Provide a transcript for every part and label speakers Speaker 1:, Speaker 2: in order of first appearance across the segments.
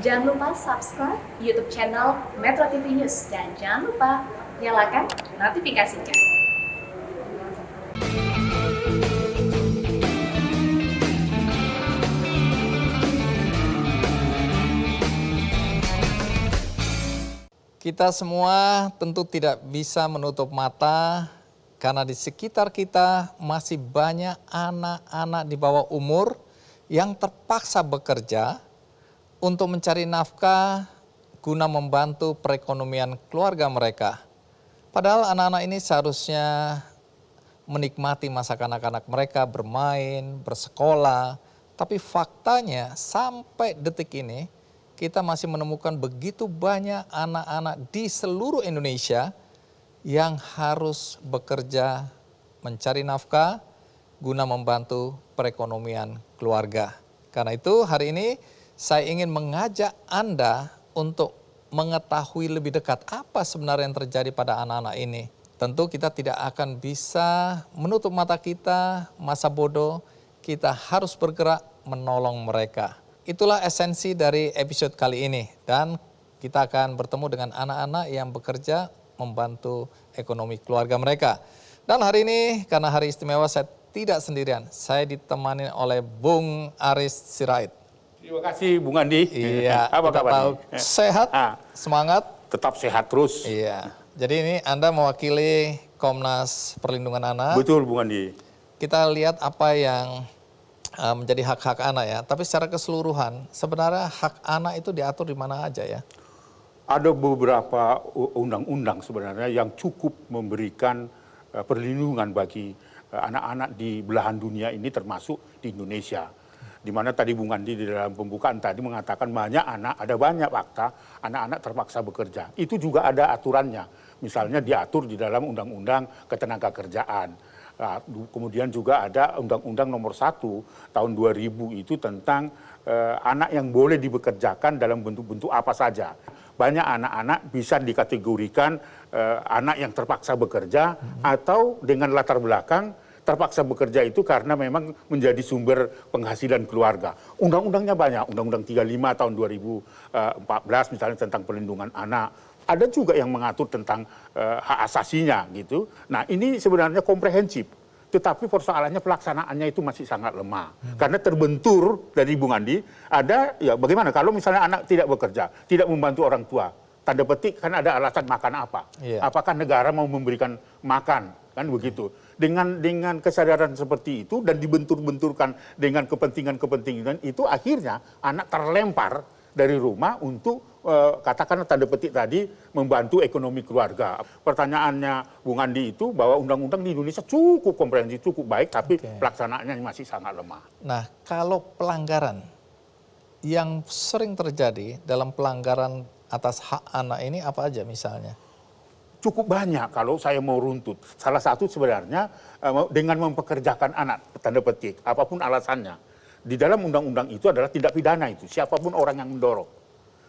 Speaker 1: Jangan lupa subscribe YouTube channel Metro TV News dan jangan lupa nyalakan notifikasinya.
Speaker 2: Kita semua tentu tidak bisa menutup mata karena di sekitar kita masih banyak anak-anak di bawah umur yang terpaksa bekerja untuk mencari nafkah guna membantu perekonomian keluarga mereka. Padahal anak-anak ini seharusnya menikmati masa kanak-kanak mereka bermain, bersekolah. Tapi faktanya sampai detik ini kita masih menemukan begitu banyak anak-anak di seluruh Indonesia yang harus bekerja mencari nafkah guna membantu perekonomian keluarga. Karena itu hari ini saya ingin mengajak Anda untuk mengetahui lebih dekat apa sebenarnya yang terjadi pada anak-anak ini. Tentu kita tidak akan bisa menutup mata kita, masa bodoh, kita harus bergerak menolong mereka. Itulah esensi dari episode kali ini dan kita akan bertemu dengan anak-anak yang bekerja membantu ekonomi keluarga mereka. Dan hari ini karena hari istimewa saya tidak sendirian, saya ditemani oleh Bung Aris Sirait.
Speaker 3: Terima kasih Bung Andi.
Speaker 2: Iya,
Speaker 3: apa
Speaker 2: kita
Speaker 3: kabar
Speaker 2: tahu
Speaker 3: nih?
Speaker 2: sehat, semangat.
Speaker 3: Tetap sehat terus.
Speaker 2: Iya, jadi ini Anda mewakili Komnas Perlindungan Anak.
Speaker 3: Betul Bung Andi.
Speaker 2: Kita lihat apa yang menjadi hak-hak anak ya, tapi secara keseluruhan sebenarnya hak anak itu diatur di mana aja ya?
Speaker 3: Ada beberapa undang-undang sebenarnya yang cukup memberikan perlindungan bagi anak-anak di belahan dunia ini termasuk di Indonesia. Di mana tadi Bung Andi di dalam pembukaan tadi mengatakan ada banyak fakta anak-anak terpaksa bekerja. Itu juga ada aturannya. Misalnya diatur di dalam Undang-Undang Ketenagakerjaan. Nah, kemudian juga ada Undang-Undang Nomor 1 tahun 2000 itu tentang anak yang boleh dibekerjakan dalam bentuk-bentuk apa saja. Banyak anak-anak bisa dikategorikan anak yang terpaksa bekerja atau dengan latar belakang terpaksa bekerja itu karena memang menjadi sumber penghasilan keluarga. Undang-undangnya banyak, Undang-Undang 35 tahun 2014 misalnya tentang perlindungan anak. Ada juga yang mengatur tentang hak asasinya gitu. Nah ini sebenarnya komprehensif, tetapi persoalannya pelaksanaannya itu masih sangat lemah. Karena terbentur dari Bung Andi, ada ya bagaimana kalau misalnya anak tidak bekerja, tidak membantu orang tua, tanda petik kan ada alasan makan apa?
Speaker 2: Iya.
Speaker 3: Apakah negara mau memberikan makan? Kan begitu. Dengan kesadaran seperti itu dan dibentur-benturkan dengan kepentingan-kepentingan itu akhirnya anak terlempar dari rumah untuk katakanlah tanda petik tadi membantu ekonomi keluarga. Pertanyaannya Bung Andi itu bahwa undang-undang di Indonesia cukup komprehensif, cukup baik, tapi pelaksanaannya masih sangat lemah.
Speaker 2: Nah, kalau pelanggaran yang sering terjadi dalam pelanggaran atas hak anak ini apa aja misalnya?
Speaker 3: Cukup banyak kalau saya mau runtut. Salah satu sebenarnya dengan mempekerjakan anak, tanda petik, apapun alasannya. Di dalam undang-undang itu adalah tindak pidana itu, siapapun orang yang mendorong.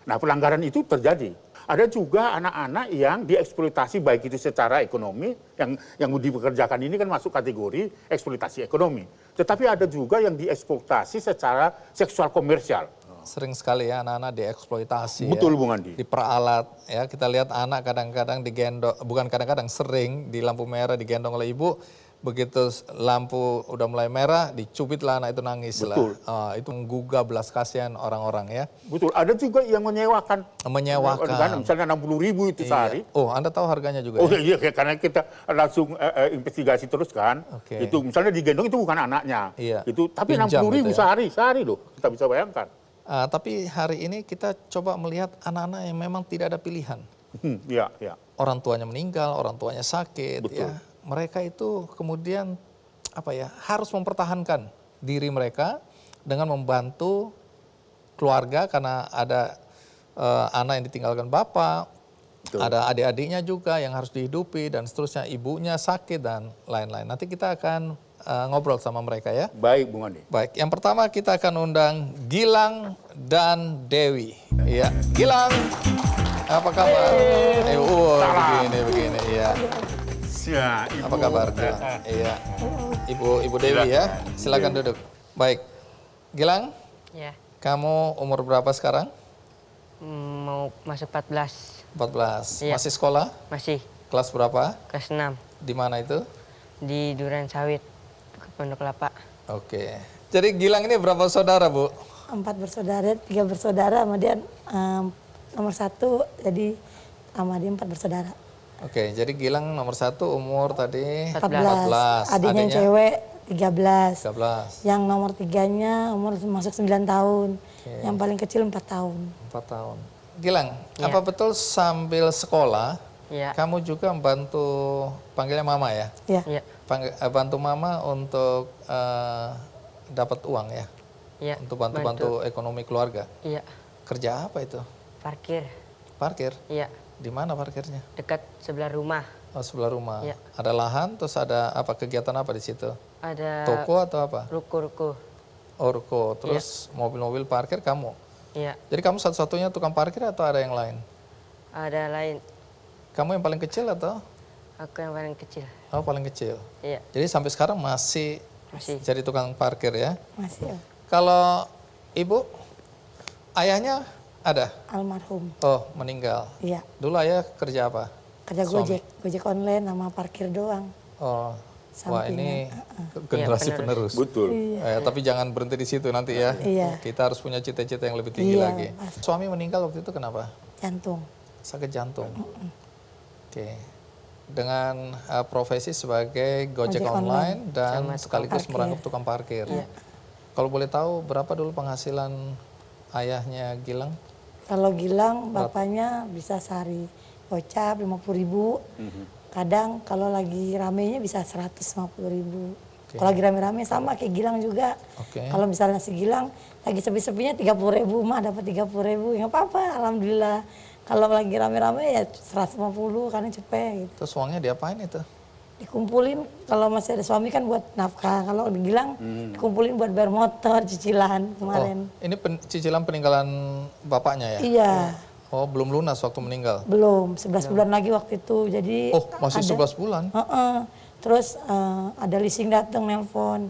Speaker 3: Nah pelanggaran itu terjadi. Ada juga anak-anak yang dieksploitasi baik itu secara ekonomi, yang dipekerjakan ini kan masuk kategori eksploitasi ekonomi. Tetapi ada juga yang dieksploitasi secara seksual komersial.
Speaker 2: Sering sekali ya anak-anak dieksploitasi.
Speaker 3: Betul
Speaker 2: ya,
Speaker 3: Bung Andi.
Speaker 2: diperalat ya, kita lihat anak kadang-kadang digendong, bukan kadang-kadang sering di lampu merah digendong oleh ibu, begitu lampu udah mulai merah dicubitlah anak itu nangis.
Speaker 3: Betul.
Speaker 2: lah. Itu menggugah belas kasihan orang-orang ya.
Speaker 3: Betul, ada juga yang menyewakan.
Speaker 2: Menyewakan.
Speaker 3: Misalnya 60.000 itu sehari.
Speaker 2: Oh, Anda tahu harganya juga
Speaker 3: Oh
Speaker 2: ya?
Speaker 3: iya, karena kita langsung investigasi terus kan.
Speaker 2: Oke.
Speaker 3: Itu misalnya digendong itu bukan anaknya.
Speaker 2: Iya.
Speaker 3: Itu tapi
Speaker 2: Pinjam
Speaker 3: 60.000
Speaker 2: itu ya?
Speaker 3: sehari loh. Kita bisa bayangkan.
Speaker 2: Tapi hari ini kita coba melihat anak-anak yang memang tidak ada pilihan.
Speaker 3: Iya, iya.
Speaker 2: Orang tuanya meninggal, orang tuanya sakit.
Speaker 3: Betul.
Speaker 2: Ya. Mereka itu kemudian harus mempertahankan diri mereka dengan membantu keluarga karena ada anak yang ditinggalkan bapak,
Speaker 3: Betul.
Speaker 2: ada adik-adiknya juga yang harus dihidupi dan seterusnya, ibunya sakit dan lain-lain. Nanti kita akan ngobrol sama mereka ya.
Speaker 3: Baik Bung Andi.
Speaker 2: Baik, yang pertama kita akan undang Gilang dan Dewi. Ya, Gilang, apa kabar? Begini, ya.
Speaker 3: Ya, Ibu.
Speaker 2: Apa kabar? Iya, Ibu Dewi ya. Silakan duduk. Baik, Gilang,
Speaker 4: Ya,
Speaker 2: kamu umur berapa sekarang?
Speaker 4: Mau masuk 14.
Speaker 2: 14.
Speaker 4: Iya.
Speaker 2: Masih sekolah?
Speaker 4: Masih
Speaker 2: Kelas berapa?
Speaker 4: kelas 6
Speaker 2: Di mana itu?
Speaker 4: di Duren Sawit, ke Pondok Kelapa.
Speaker 2: Oke. Jadi Gilang ini berapa saudara, Bu?
Speaker 5: 4 bersaudara, 3 bersaudara, kemudian nomor 1, jadi sama dia 4 bersaudara.
Speaker 2: Oke, jadi Gilang nomor 1 umur tadi
Speaker 5: 14. Adiknya yang cewek 13.
Speaker 2: 13.
Speaker 5: Yang nomor 3-nya umur masuk 9 tahun. Yang paling kecil 4 tahun.
Speaker 2: 4 tahun. Gilang,
Speaker 4: Iya.
Speaker 2: apa betul sambil sekolah
Speaker 4: Iya.
Speaker 2: kamu juga membantu, panggilnya mama ya?
Speaker 5: Ya.
Speaker 4: Iya.
Speaker 2: Bantu mama untuk dapat uang ya?
Speaker 4: Iya.
Speaker 2: Untuk bantu ekonomi keluarga.
Speaker 4: Iya.
Speaker 2: Kerja apa itu?
Speaker 4: Parkir.
Speaker 2: Parkir?
Speaker 4: Iya.
Speaker 2: Di mana parkirnya?
Speaker 4: Dekat sebelah rumah.
Speaker 2: Oh, sebelah rumah.
Speaker 4: Iya.
Speaker 2: Ada lahan, terus ada apa, kegiatan apa di situ?
Speaker 4: Ada
Speaker 2: Toko atau apa?
Speaker 4: ruko-ruko.
Speaker 2: Oh, ruko. Terus mobil-mobil parkir kamu?
Speaker 4: Iya.
Speaker 2: Jadi kamu satu-satunya tukang parkir atau ada yang lain?
Speaker 4: Ada lain.
Speaker 2: Kamu yang paling kecil atau?
Speaker 4: Aku yang paling kecil.
Speaker 2: Oh, paling kecil.
Speaker 4: Iya.
Speaker 2: Jadi sampai sekarang masih
Speaker 4: Masih.
Speaker 2: jadi tukang parkir ya?
Speaker 5: Masih
Speaker 2: Kalau ibu, ayahnya ada?
Speaker 5: almarhum.
Speaker 2: Oh, meninggal.
Speaker 5: Iya.
Speaker 2: Dulu ayah kerja apa?
Speaker 5: Kerja
Speaker 2: Suami.
Speaker 5: Gojek online sama parkir doang.
Speaker 2: Oh, wah ini generasi
Speaker 4: Iya,
Speaker 2: penerus.
Speaker 3: Betul.
Speaker 2: Tapi jangan berhenti di situ nanti ya.
Speaker 5: Iya.
Speaker 2: Kita harus punya cita-cita yang lebih tinggi
Speaker 5: Iya,
Speaker 2: lagi.
Speaker 5: pasti.
Speaker 2: Suami meninggal waktu itu kenapa?
Speaker 5: Jantung.
Speaker 2: Sakit jantung. Oke. Dengan profesi sebagai Gojek
Speaker 5: Ojek
Speaker 2: online dan
Speaker 4: Sama
Speaker 2: sekaligus
Speaker 5: parkir.
Speaker 2: merangkap tukang parkir. Kalau boleh tahu berapa dulu penghasilan ayahnya Gilang?
Speaker 5: Kalau Gilang bapaknya bisa sehari gocap 50.000. Kadang kalau lagi ramenya bisa 150.000.
Speaker 2: Oke.
Speaker 5: Kalau lagi rame-rame sama kayak Gilang juga.
Speaker 2: Oke.
Speaker 5: Kalau misalnya si Gilang lagi sepi-sepinya 30.000, mah dapat 30.000, nggak apa-apa, alhamdulillah. Kalau lagi rame-rame ya 150 karena cepet gitu.
Speaker 2: Terus uangnya diapain itu?
Speaker 5: Dikumpulin kalau masih ada suami kan buat nafkah. Kalau di Gilang dikumpulin buat bayar motor, cicilan kemarin.
Speaker 2: Oh, ini cicilan peninggalan bapaknya ya?
Speaker 5: Iya,
Speaker 2: Oh, belum lunas waktu meninggal?
Speaker 5: belum. 11 bulan lagi waktu itu. Jadi
Speaker 2: Oh, masih
Speaker 5: ada-
Speaker 2: 11 bulan?
Speaker 5: Heeh. Terus ada leasing datang nelpon,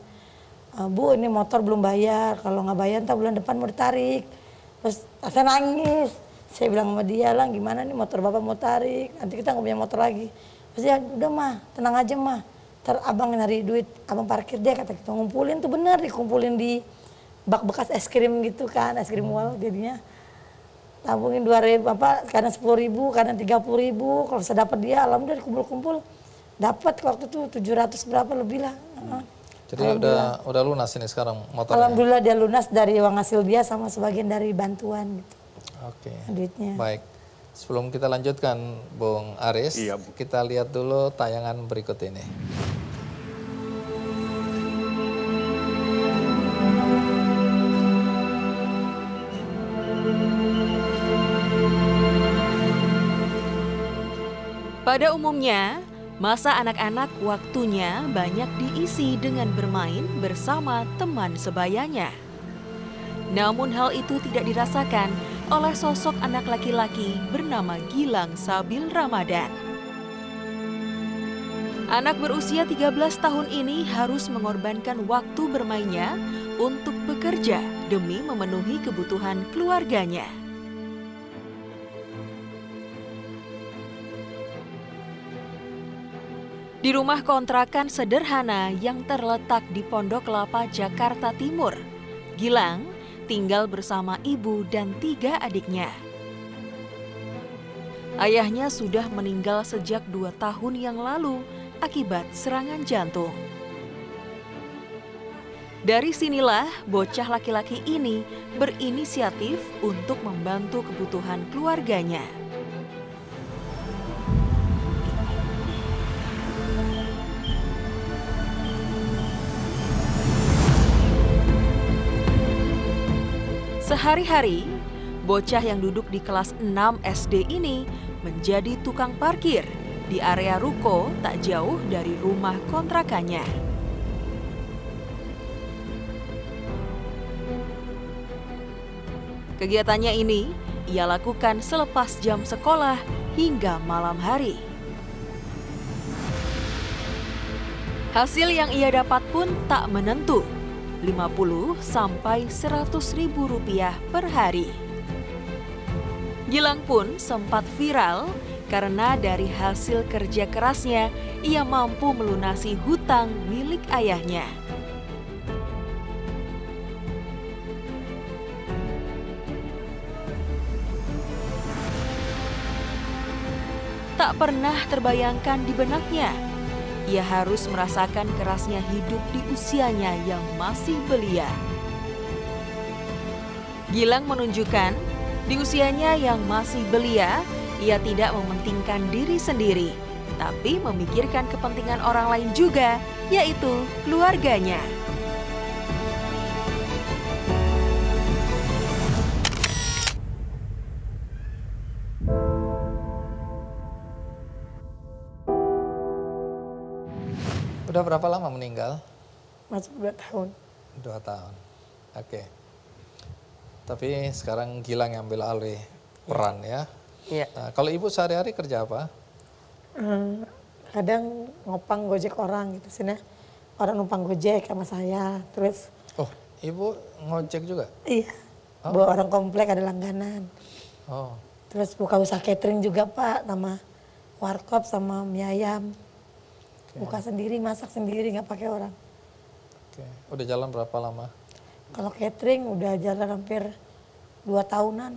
Speaker 5: Bu ini motor belum bayar, kalau nggak bayar ntar bulan depan mau ditarik. Terus saya nangis, saya bilang sama dia, lah gimana nih motor bapak mau tarik, nanti kita nggak punya motor lagi. Terus dia, udah mah tenang aja mah, ntar abang nyari duit, abang parkir dia kata kita ngumpulin tuh bener dikumpulin di bak bekas es krim gitu kan, es krim wall jadinya. Tabungin 2.000 apa, kadang 10.000, kadang 30.000. Kalau saya dapat dia, alhamdulillah kumpul-kumpul dapat waktu itu 700 berapa lebih lah.
Speaker 2: Jadi udah lunas ini sekarang motornya?
Speaker 5: Alhamdulillah dia lunas dari uang hasil dia sama sebagian dari bantuan gitu,
Speaker 2: Oke.
Speaker 5: duitnya.
Speaker 2: Baik. Sebelum kita lanjutkan, Bung Aris,
Speaker 3: Iya.
Speaker 2: kita lihat dulu tayangan berikut ini.
Speaker 6: Pada umumnya, masa anak-anak waktunya banyak diisi dengan bermain bersama teman sebayanya. Namun hal itu tidak dirasakan oleh sosok anak laki-laki bernama Gilang Sabil Ramadan. Anak berusia 13 tahun ini harus mengorbankan waktu bermainnya untuk bekerja demi memenuhi kebutuhan keluarganya. Di rumah kontrakan sederhana yang terletak di Pondok Kelapa, Jakarta Timur, Gilang tinggal bersama ibu dan 3 adiknya. Ayahnya sudah meninggal sejak 2 tahun yang lalu akibat serangan jantung. Dari sinilah bocah laki-laki ini berinisiatif untuk membantu kebutuhan keluarganya. Sehari-hari, bocah yang duduk di kelas 6 SD ini menjadi tukang parkir di area ruko tak jauh dari rumah kontrakannya. Kegiatannya ini ia lakukan selepas jam sekolah hingga malam hari. Hasil yang ia dapat pun tak menentu, 50 sampai 100 ribu rupiah per hari. Gilang pun sempat viral karena dari hasil kerja kerasnya ia mampu melunasi hutang milik ayahnya. Tak pernah terbayangkan di benaknya, ia harus merasakan kerasnya hidup di usianya yang masih belia. Gilang menunjukkan, di usianya yang masih belia, ia tidak mementingkan diri sendiri, tapi memikirkan kepentingan orang lain juga, yaitu keluarganya.
Speaker 2: Udah berapa lama meninggal?
Speaker 5: Masuk 2 tahun.
Speaker 2: 2 tahun. Oke. Tapi sekarang Gilang yang ambil alih peran ya.
Speaker 4: Iya.
Speaker 2: Nah, kalau ibu sehari-hari kerja apa?
Speaker 5: Kadang ngopang gojek orang gitu sih, nah. Orang numpang gojek sama saya, terus
Speaker 2: Oh, ibu ngojek juga?
Speaker 5: iya, bawa orang komplek ada langganan.
Speaker 2: Oh,
Speaker 5: Terus buka usaha catering juga Pak, sama warkop sama mie ayam. Buka sendiri, masak sendiri, nggak pakai orang.
Speaker 2: oke. Udah jalan berapa lama?
Speaker 5: Kalau catering udah jalan hampir 2 tahunan.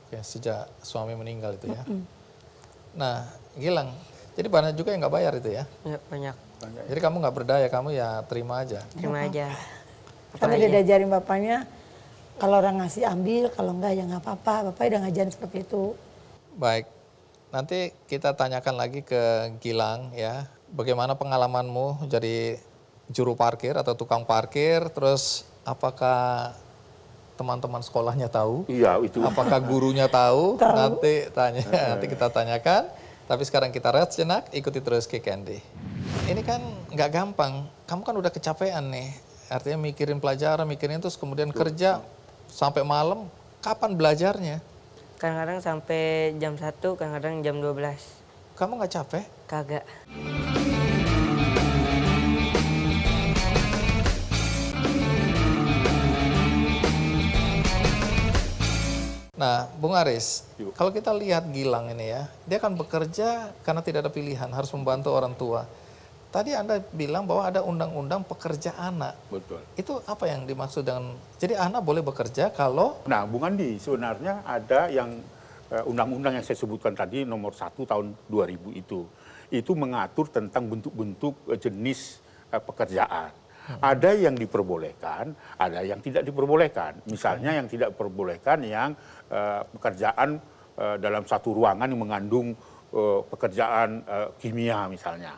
Speaker 2: Oke, sejak suami meninggal itu ya. Nah, Gilang, jadi banyak juga yang nggak bayar itu ya?
Speaker 4: Ya, banyak.
Speaker 2: Jadi kamu nggak berdaya, kamu ya terima aja.
Speaker 4: Terima aja.
Speaker 5: Karena dia diajarin bapaknya, kalau orang ngasih ambil, kalau enggak ya nggak apa-apa. Bapak udah ngajarin seperti itu.
Speaker 2: Baik, nanti kita tanyakan lagi ke Gilang ya, bagaimana pengalamanmu jadi juru parkir atau tukang parkir, terus apakah teman-teman sekolahnya tahu?
Speaker 3: Iya, itu.
Speaker 2: Apakah gurunya tahu? Nanti nanti kita tanyakan. Tapi sekarang kita rehat sejenak, ikuti terus Ki Candy. Ini kan nggak gampang, kamu kan udah kecapean nih. Artinya mikirin pelajaran, mikirin terus kemudian kerja sampai malam, kapan belajarnya?
Speaker 4: Kadang-kadang sampai jam 1, kadang-kadang jam 12.
Speaker 2: Kamu nggak capek?
Speaker 4: Kagak.
Speaker 2: Nah, Bung Aris, kalau kita lihat Gilang ini ya, dia kan bekerja karena tidak ada pilihan, harus membantu orang tua. Tadi Anda bilang bahwa ada undang-undang pekerja anak.
Speaker 3: Betul.
Speaker 2: Itu apa yang dimaksud dengan, jadi anak boleh bekerja kalau...
Speaker 3: Nah, Bung Andi, sebenarnya ada yang undang-undang yang saya sebutkan tadi nomor 1 tahun 2000 itu mengatur tentang bentuk-bentuk jenis pekerjaan. Ada yang diperbolehkan, ada yang tidak diperbolehkan. Misalnya yang tidak diperbolehkan yang pekerjaan dalam satu ruangan yang mengandung pekerjaan kimia misalnya.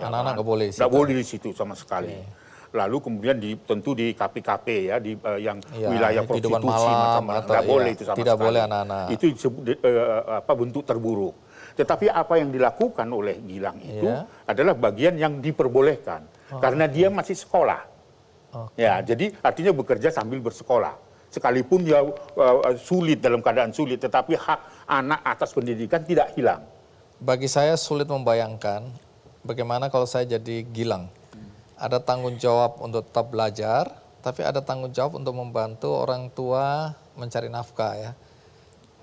Speaker 2: Anak-anak nggak boleh di situ.
Speaker 3: Nggak boleh di situ sama sekali. Lalu kemudian tentu di KP-KP ya, yang wilayah
Speaker 2: hidupan
Speaker 3: prostitusi
Speaker 2: malam
Speaker 3: macam
Speaker 2: atau
Speaker 3: nggak boleh itu sama
Speaker 2: tidak
Speaker 3: sekali.
Speaker 2: boleh anak-anak.
Speaker 3: Itu disebut bentuk terburuk. Tetapi apa yang dilakukan oleh Gilang itu adalah bagian yang diperbolehkan karena dia masih sekolah. Ya, jadi artinya bekerja sambil bersekolah. Sekalipun dia sulit dalam keadaan sulit, tetapi hak anak atas pendidikan tidak hilang.
Speaker 2: Bagi saya sulit membayangkan bagaimana kalau saya jadi Gilang. Ada tanggung jawab untuk tetap belajar, tapi ada tanggung jawab untuk membantu orang tua mencari nafkah ya.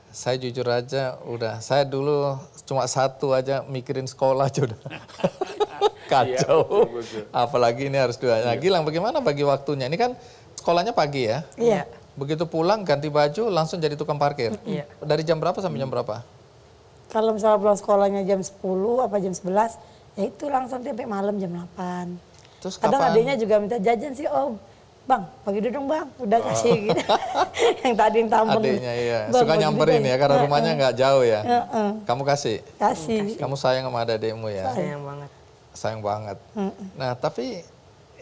Speaker 2: Saya jujur aja saya dulu cuma satu aja mikirin sekolah aja udah kacau.
Speaker 3: Betul.
Speaker 2: Apalagi ini harus dua. Nah, Gilang bagaimana bagi waktunya? Ini kan sekolahnya pagi ya?
Speaker 5: Iya.
Speaker 2: Begitu pulang ganti baju langsung jadi tukang parkir?
Speaker 4: Iya.
Speaker 2: Dari jam berapa sampai jam berapa?
Speaker 5: Kalau misalnya pulang sekolahnya jam 10 apa jam 11, ya itu langsung sampai malam jam 8.
Speaker 2: Terus
Speaker 5: Kadang
Speaker 2: kapan?
Speaker 5: adiknya juga minta jajan sih, Om. Bang, pagi dulu dong Bang, udah kasih gitu. Yang tadi yang tampon.
Speaker 2: Adiknya iya,
Speaker 5: Bang,
Speaker 2: suka
Speaker 5: pagi
Speaker 2: nyamperin
Speaker 5: dulu
Speaker 2: ya karena rumahnya nggak jauh ya. Kamu kasih?
Speaker 5: Kasih.
Speaker 2: Kamu sayang sama adik-adikmu ya?
Speaker 4: Sayang banget.
Speaker 2: Sayang banget. Nah tapi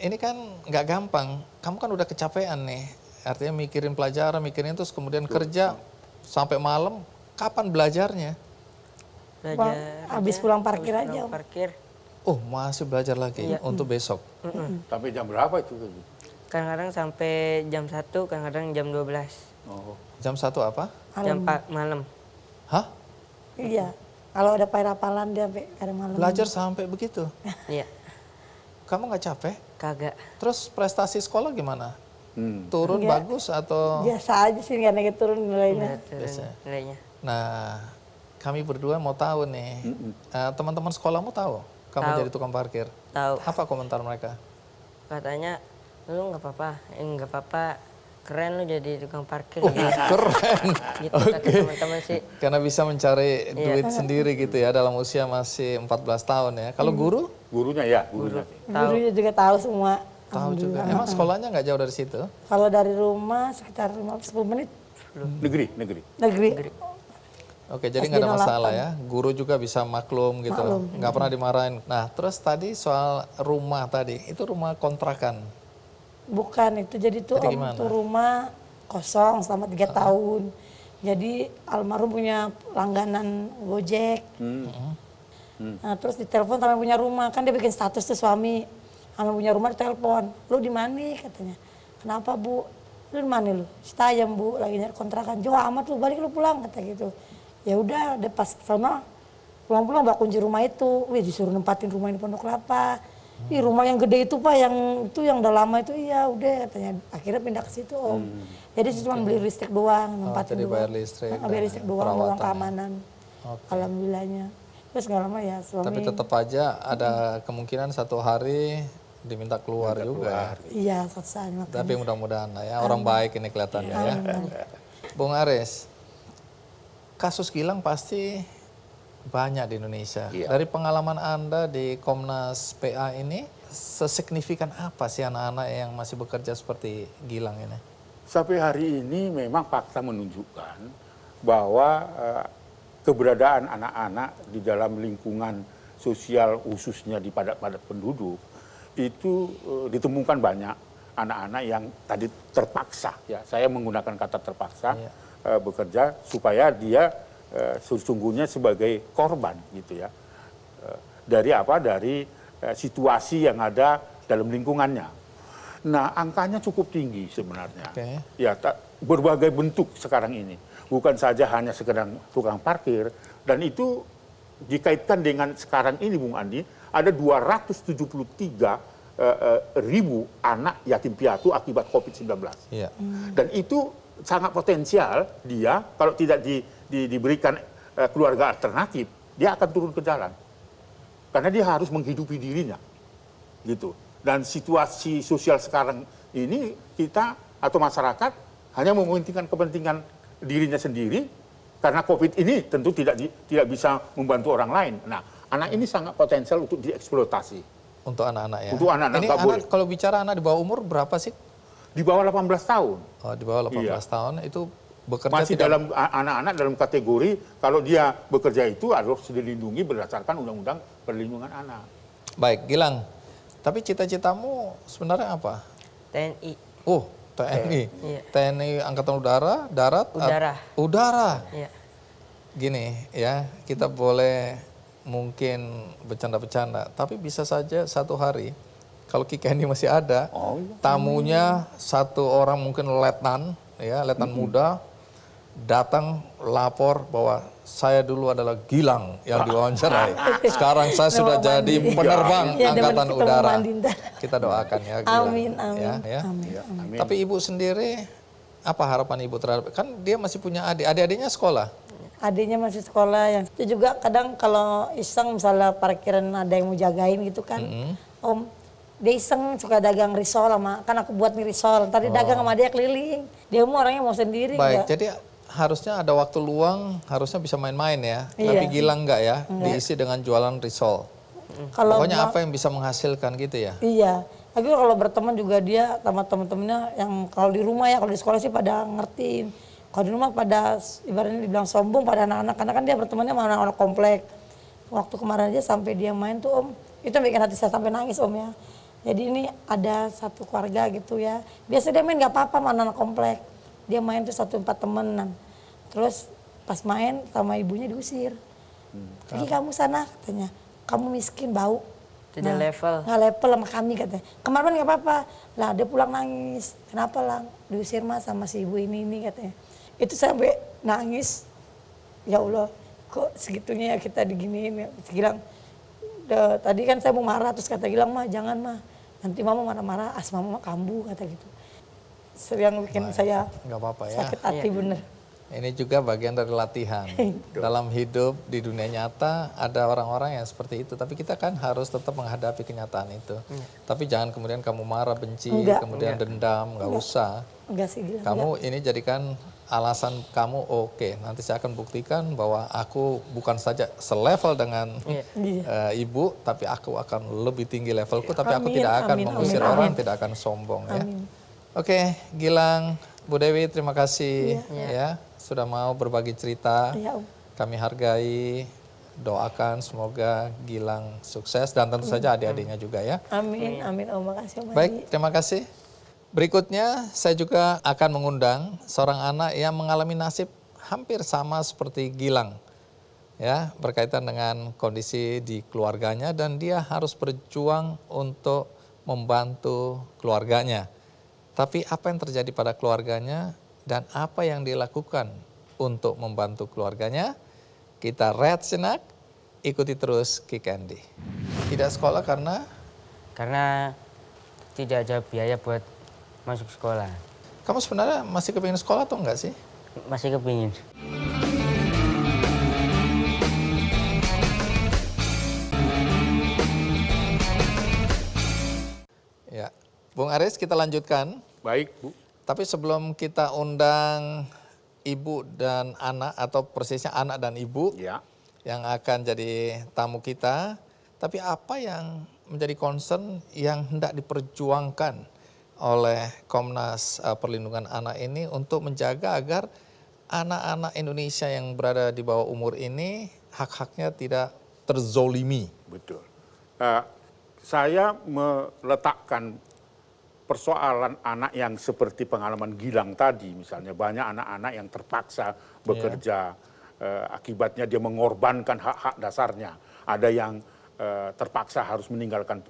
Speaker 2: ini kan nggak gampang, kamu kan udah kecapean nih. Artinya mikirin pelajaran, mikirin terus kemudian kerja sampai malam, kapan belajarnya?
Speaker 4: Belajar.
Speaker 5: Habis pulang parkir
Speaker 4: habis
Speaker 5: aja, Om.
Speaker 4: pulang parkir.
Speaker 2: Oh masih belajar lagi untuk besok?
Speaker 3: Sampai jam berapa itu?
Speaker 4: Kadang-kadang sampai jam 1, kadang-kadang jam 12.
Speaker 3: Oh.
Speaker 2: Jam 1 apa?
Speaker 4: Jam 4 malam.
Speaker 2: Hah?
Speaker 5: Iya. Kalau ada perapalan dia sampai kadang malam.
Speaker 2: Belajar sampai begitu?
Speaker 4: Iya.
Speaker 2: Kamu nggak capek?
Speaker 4: Kagak.
Speaker 2: Terus prestasi sekolah gimana? turun
Speaker 5: Enggak.
Speaker 2: bagus atau
Speaker 5: Biasa aja sih, nggak naik turun nilainya.
Speaker 4: Turun
Speaker 2: Biasa.
Speaker 4: nilainya.
Speaker 2: Nah, kami berdua mau tahu nih, teman-teman sekolahmu tahu kamu
Speaker 4: Tahu.
Speaker 2: jadi tukang parkir?
Speaker 4: Tahu.
Speaker 2: Apa komentar mereka?
Speaker 4: Katanya lu nggak apa-apa, nggak apa-apa, keren lu jadi tukang parkir.
Speaker 2: Keren.
Speaker 4: Gitu kata teman-teman sih.
Speaker 2: Karena bisa mencari duit sendiri gitu ya dalam usia masih 14 tahun ya. Kalau guru?
Speaker 3: Gurunya ya, gurunya.
Speaker 5: Gurunya juga tahu semua.
Speaker 2: Tahu juga. Emang sekolahnya nggak jauh dari situ?
Speaker 5: Kalau dari rumah sekitar 10 menit.
Speaker 3: Negeri.
Speaker 5: Negeri.
Speaker 2: Oke, jadi
Speaker 5: SD
Speaker 2: nggak ada
Speaker 5: 08.
Speaker 2: masalah ya. Guru juga bisa maklum gitu. Nggak pernah dimarahin. Nah, terus tadi soal rumah tadi, itu rumah kontrakan.
Speaker 5: Bukan itu, jadi tuh
Speaker 2: Jadi
Speaker 5: om
Speaker 2: gimana?
Speaker 5: tuh rumah kosong selama 3 tahun. Jadi almarhum punya langganan Gojek. Nah, terus ditelepon sama yang punya rumah, kan dia bikin status tuh suami. Sama punya rumah ditelepon, lu di mana katanya. Kenapa bu? Lu di mana lu? Citayam bu, lagi nyari kontrakan. Jauh amat lu, balik lu pulang kata gitu. Ya udah, udah pas sana pulang-pulang bawa kunci rumah itu. Wih, disuruh nempatin rumah ini Pondok Kelapa. Ih, rumah yang gede itu pak, yang itu yang udah lama itu, iya udah katanya. Akhirnya pindah ke situ om. Jadi cuma beli listrik doang, nempatin
Speaker 2: jadi
Speaker 5: doang.
Speaker 2: bayar listrik
Speaker 5: Bayar
Speaker 2: dan
Speaker 5: listrik doang,
Speaker 2: perawatan
Speaker 5: uang
Speaker 2: ya.
Speaker 5: keamanan. Alhamdulillahnya. Terus nggak lama ya suami.
Speaker 2: Tapi tetap aja ada kemungkinan satu hari diminta keluar juga ya.
Speaker 5: Iya, selesai makanya.
Speaker 2: Tapi mudah-mudahan lah ya, orang baik ini kelihatannya ya. Bung Aris, kasus Gilang pasti banyak di Indonesia.
Speaker 3: Iya.
Speaker 2: Dari pengalaman Anda di Komnas PA ini, sesignifikan apa sih anak-anak yang masih bekerja seperti Gilang ini?
Speaker 3: Sampai hari ini memang fakta menunjukkan bahwa keberadaan anak-anak di dalam lingkungan sosial khususnya di padat-padat penduduk itu ditemukan banyak anak-anak yang tadi terpaksa, ya saya menggunakan kata terpaksa, bekerja supaya dia sesungguhnya sebagai korban gitu ya, dari apa, dari situasi yang ada dalam lingkungannya. Nah, angkanya cukup tinggi sebenarnya. Ya, berbagai bentuk sekarang ini, bukan saja hanya sekedar tukang parkir, dan itu dikaitkan dengan sekarang ini Bung Andi, ada 273 ribu anak yatim piatu akibat COVID-19.
Speaker 2: Iya.
Speaker 3: Dan itu sangat potensial dia kalau tidak diberikan keluarga alternatif, dia akan turun ke jalan. Karena dia harus menghidupi dirinya. Gitu. Dan situasi sosial sekarang ini kita atau masyarakat hanya mementingkan kepentingan dirinya sendiri, karena COVID ini tentu tidak bisa membantu orang lain. Nah, anak ini sangat potensial untuk dieksploitasi.
Speaker 2: Untuk anak-anak ya?
Speaker 3: Untuk anak-anak,
Speaker 2: ini
Speaker 3: nggak
Speaker 2: anak,
Speaker 3: boleh.
Speaker 2: kalau bicara anak di bawah umur berapa sih?
Speaker 3: Di bawah 18 tahun.
Speaker 2: Oh, di bawah 18
Speaker 3: Iya.
Speaker 2: tahun itu bekerja
Speaker 3: Masih
Speaker 2: tidak...
Speaker 3: dalam anak-anak dalam kategori kalau dia bekerja itu harus dilindungi berdasarkan Undang-Undang Perlindungan Anak.
Speaker 2: Baik, Gilang. Tapi cita-citamu sebenarnya apa?
Speaker 4: TNI.
Speaker 2: Oh, TNI.
Speaker 4: Iya.
Speaker 2: TNI Angkatan Udara, Darat?
Speaker 4: Udara.
Speaker 2: Udara.
Speaker 4: Iya.
Speaker 2: Gini ya, kita boleh mungkin bercanda-bercanda, tapi bisa saja satu hari kalau Ki Kendi masih ada, tamunya satu orang mungkin letnan, ya letnan muda, datang lapor bahwa saya dulu adalah Gilang yang diwawancarai. Sekarang saya sudah jadi penerbang
Speaker 5: Iya,
Speaker 2: Angkatan
Speaker 5: kita mau
Speaker 2: Udara.
Speaker 5: mandi ntar.
Speaker 2: Kita doakan ya. Gilang.
Speaker 5: Amin, amin,
Speaker 2: Ya, ya.
Speaker 5: amin.
Speaker 2: Tapi ibu sendiri, apa harapan ibu terhadap, kan dia masih punya adik-adiknya sekolah.
Speaker 5: Adiknya masih sekolah, yang itu juga kadang kalau iseng misalnya parkiran ada yang mau jagain gitu kan, om dia iseng suka dagang risol sama, kan aku buat nih risol, tadi dagang sama dia keliling, dia mau orangnya mau sendiri.
Speaker 2: Baik,
Speaker 5: enggak.
Speaker 2: jadi harusnya ada waktu luang, harusnya bisa main-main ya.
Speaker 5: Iya.
Speaker 2: Tapi Gilang enggak ya, diisi dengan jualan risol.
Speaker 5: Kalau
Speaker 2: Pokoknya apa yang bisa menghasilkan gitu ya.
Speaker 5: iya, tapi kalau berteman juga dia sama temen-temennya yang kalau di rumah ya, kalau di sekolah sih pada ngertiin. Kalau di rumah pada ibaratnya dibilang sombong pada anak-anak, karena kan dia bertemannya sama anak-anak komplek. Waktu kemarin aja sampai dia main tuh om, itu yang bikin hati saya sampai nangis om ya. Jadi ini ada satu keluarga gitu ya, biasa dia main gak apa-apa sama anak-anak komplek. Dia main tuh 1-4 temenan. Terus pas main sama ibunya diusir. Pergi kamu sana katanya, kamu miskin bau.
Speaker 4: Tidak level.
Speaker 5: Nggak level sama kami katanya. Kemarin nggak apa-apa. Lah dia pulang nangis. Kenapa lang? Diusir mas sama si ibu ini katanya. Itu sampai nangis. Ya Allah, kok segitunya ya kita diginiin ya. Gilang, tadi kan saya mau marah terus kata Gilang mah jangan mah. Nanti mama marah-marah, asma mama kambuh kata gitu. sering bikin saya
Speaker 2: Nggak apa-apa ya.
Speaker 5: sakit hati bener.
Speaker 2: Ini juga bagian dari latihan. Dalam hidup di dunia nyata ada orang-orang yang seperti itu. Tapi kita kan harus tetap menghadapi kenyataan itu. Tapi jangan kemudian kamu marah, benci, kemudian dendam. Nggak usah.
Speaker 5: Enggak sih Gilang.
Speaker 2: Kamu ini jadikan alasan kamu, oke, nanti saya akan buktikan bahwa aku bukan saja selevel dengan ibu, tapi aku akan lebih tinggi levelku, tapi aku tidak akan mengusir orang, tidak akan sombong ya. Oke, Gilang, Bu Dewi, terima kasih ya sudah mau berbagi cerita.
Speaker 5: Iya, Om.
Speaker 2: Kami hargai, doakan semoga Gilang sukses dan tentu saja adik-adiknya juga ya.
Speaker 5: Amin, amin. Oh, makasih Om Haji.
Speaker 2: Baik, terima kasih. Berikutnya saya juga akan mengundang seorang anak yang mengalami nasib hampir sama seperti Gilang. Ya, berkaitan dengan kondisi di keluarganya dan dia harus berjuang untuk membantu keluarganya. Tapi apa yang terjadi pada keluarganya dan apa yang dilakukan untuk membantu keluarganya, kita rehat sejenak, ikuti terus Kick Andy. Tidak sekolah karena
Speaker 4: tidak ada biaya buat masuk sekolah.
Speaker 2: kamu sebenarnya masih kepingin sekolah atau enggak sih?
Speaker 4: Masih kepingin.
Speaker 2: Ya, Bung Aris kita lanjutkan.
Speaker 3: Baik, Bu.
Speaker 2: Tapi sebelum kita undang ibu dan anak atau persisnya anak dan ibu
Speaker 3: Ya.
Speaker 2: yang akan jadi tamu kita, tapi apa yang menjadi concern yang hendak diperjuangkan oleh Komnas Perlindungan Anak ini untuk menjaga agar anak-anak Indonesia yang berada di bawah umur ini hak-haknya tidak terzolimi.
Speaker 3: Betul. Saya meletakkan persoalan anak yang seperti pengalaman Gilang tadi, misalnya banyak anak-anak yang terpaksa bekerja, akibatnya dia mengorbankan hak-hak dasarnya. Ada yang terpaksa harus meninggalkan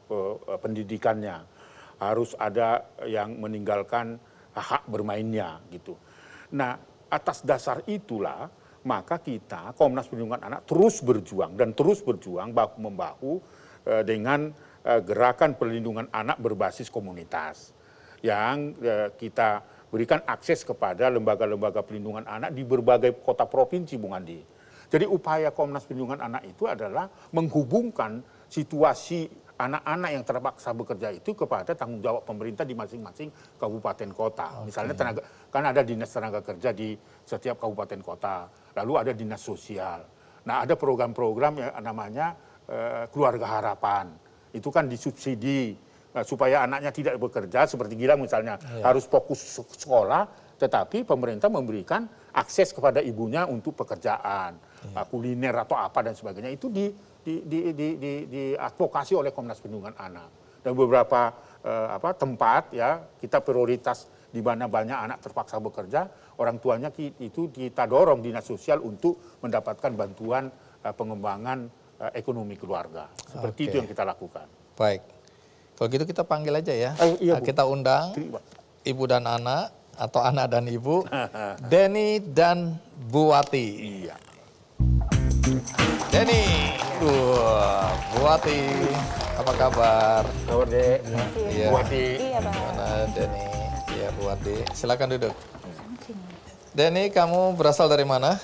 Speaker 3: pendidikannya, harus ada yang meninggalkan hak bermainnya gitu. Nah, atas dasar itulah maka kita Komnas Perlindungan Anak terus berjuang dan terus berjuang bahu-membahu dengan gerakan perlindungan anak berbasis komunitas yang kita berikan akses kepada lembaga-lembaga perlindungan anak di berbagai kota provinsi, Bung Andi. Jadi upaya Komnas Perlindungan Anak itu adalah menghubungkan situasi anak-anak yang terpaksa bekerja itu kepada tanggung jawab pemerintah di masing-masing kabupaten kota. Misalnya kan ada dinas tenaga kerja di setiap kabupaten kota, lalu ada dinas sosial. Nah, ada program-program yang namanya Keluarga Harapan. Itu kan disubsidi supaya anaknya tidak bekerja seperti Gilang misalnya harus fokus sekolah, tetapi pemerintah memberikan akses kepada ibunya untuk pekerjaan, kuliner atau apa dan sebagainya. Itu diadvokasi oleh Komnas Perlindungan Anak. Dan beberapa tempat ya kita prioritas di mana banyak anak terpaksa bekerja, orang tuanya itu kita dorong dinas sosial untuk mendapatkan bantuan pengembangan ekonomi keluarga. Seperti itu yang kita lakukan.
Speaker 2: Baik, kalau gitu kita panggil aja ya.
Speaker 3: Iya, Bu.
Speaker 2: Kita undang ibu dan anak atau anak dan ibu, Denny dan Bu Wati.
Speaker 3: Iya.
Speaker 2: Denny, Bu Wati, apa kabar?
Speaker 3: Kabar Dek.
Speaker 2: Iya.
Speaker 3: Bu Wati.
Speaker 2: Mana Denny? Iya, Bu Wati. Silakan duduk. Denny, kamu berasal dari mana?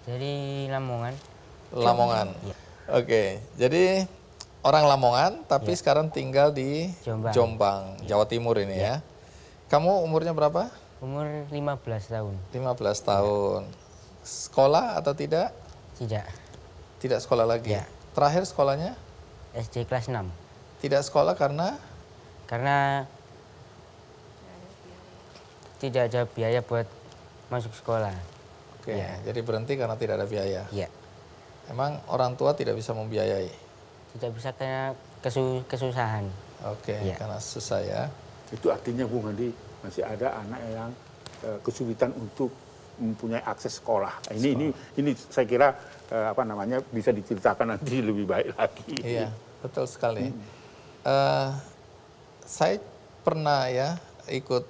Speaker 4: Dari Lamongan.
Speaker 2: Lamongan. Oke, jadi orang Lamongan tapi sekarang tinggal di Jombang, Jawa Timur ini ya. Kamu umurnya berapa?
Speaker 4: Umur 15 tahun.
Speaker 2: 15 tahun. Sekolah atau tidak?
Speaker 4: Tidak.
Speaker 2: Tidak sekolah lagi.
Speaker 4: Ya.
Speaker 2: Terakhir sekolahnya?
Speaker 4: SD kelas 6.
Speaker 2: Tidak sekolah karena?
Speaker 4: Karena tidak ada biaya buat masuk sekolah.
Speaker 2: Oke, jadi berhenti karena tidak ada biaya.
Speaker 4: Iya.
Speaker 2: Emang orang tua tidak bisa membiayai?
Speaker 4: Tidak bisa karena kesusahan.
Speaker 2: Oke,
Speaker 4: Ya.
Speaker 2: karena susah ya.
Speaker 3: Itu artinya Bung Andi masih ada anak yang kesulitan untuk mempunyai akses sekolah. Ini saya kira bisa diceritakan nanti lebih baik lagi.
Speaker 2: Iya, betul sekali. Saya pernah ya ikut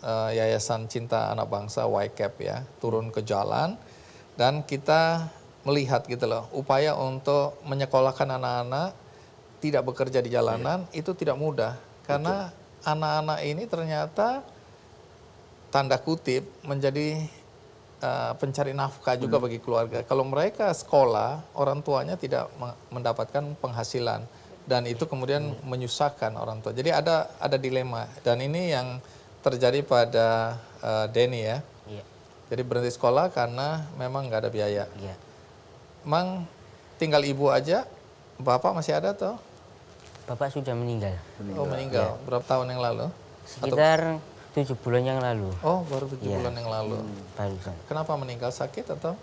Speaker 2: Yayasan Cinta Anak Bangsa YCAP ya, turun ke jalan dan kita melihat gitu loh, upaya untuk menyekolahkan anak-anak tidak bekerja di jalanan itu tidak mudah karena anak-anak ini ternyata tanda kutip menjadi pencari nafkah juga bagi keluarga. Kalau mereka sekolah, orang tuanya tidak mendapatkan penghasilan dan itu kemudian menyusahkan orang tua. Jadi ada dilema dan ini yang terjadi pada Denny ya.
Speaker 4: Iya.
Speaker 2: Jadi berhenti sekolah karena memang nggak ada biaya.
Speaker 4: Iya.
Speaker 2: Emang tinggal ibu aja, bapak masih ada toh?
Speaker 4: Bapak sudah meninggal.
Speaker 2: Oh meninggal. Berapa tahun yang lalu?
Speaker 4: Sekitar 7 bulan yang lalu.
Speaker 2: Oh baru 7
Speaker 4: Iya.
Speaker 2: bulan yang lalu.
Speaker 4: Barusan.
Speaker 2: Kenapa meninggal, sakit atau?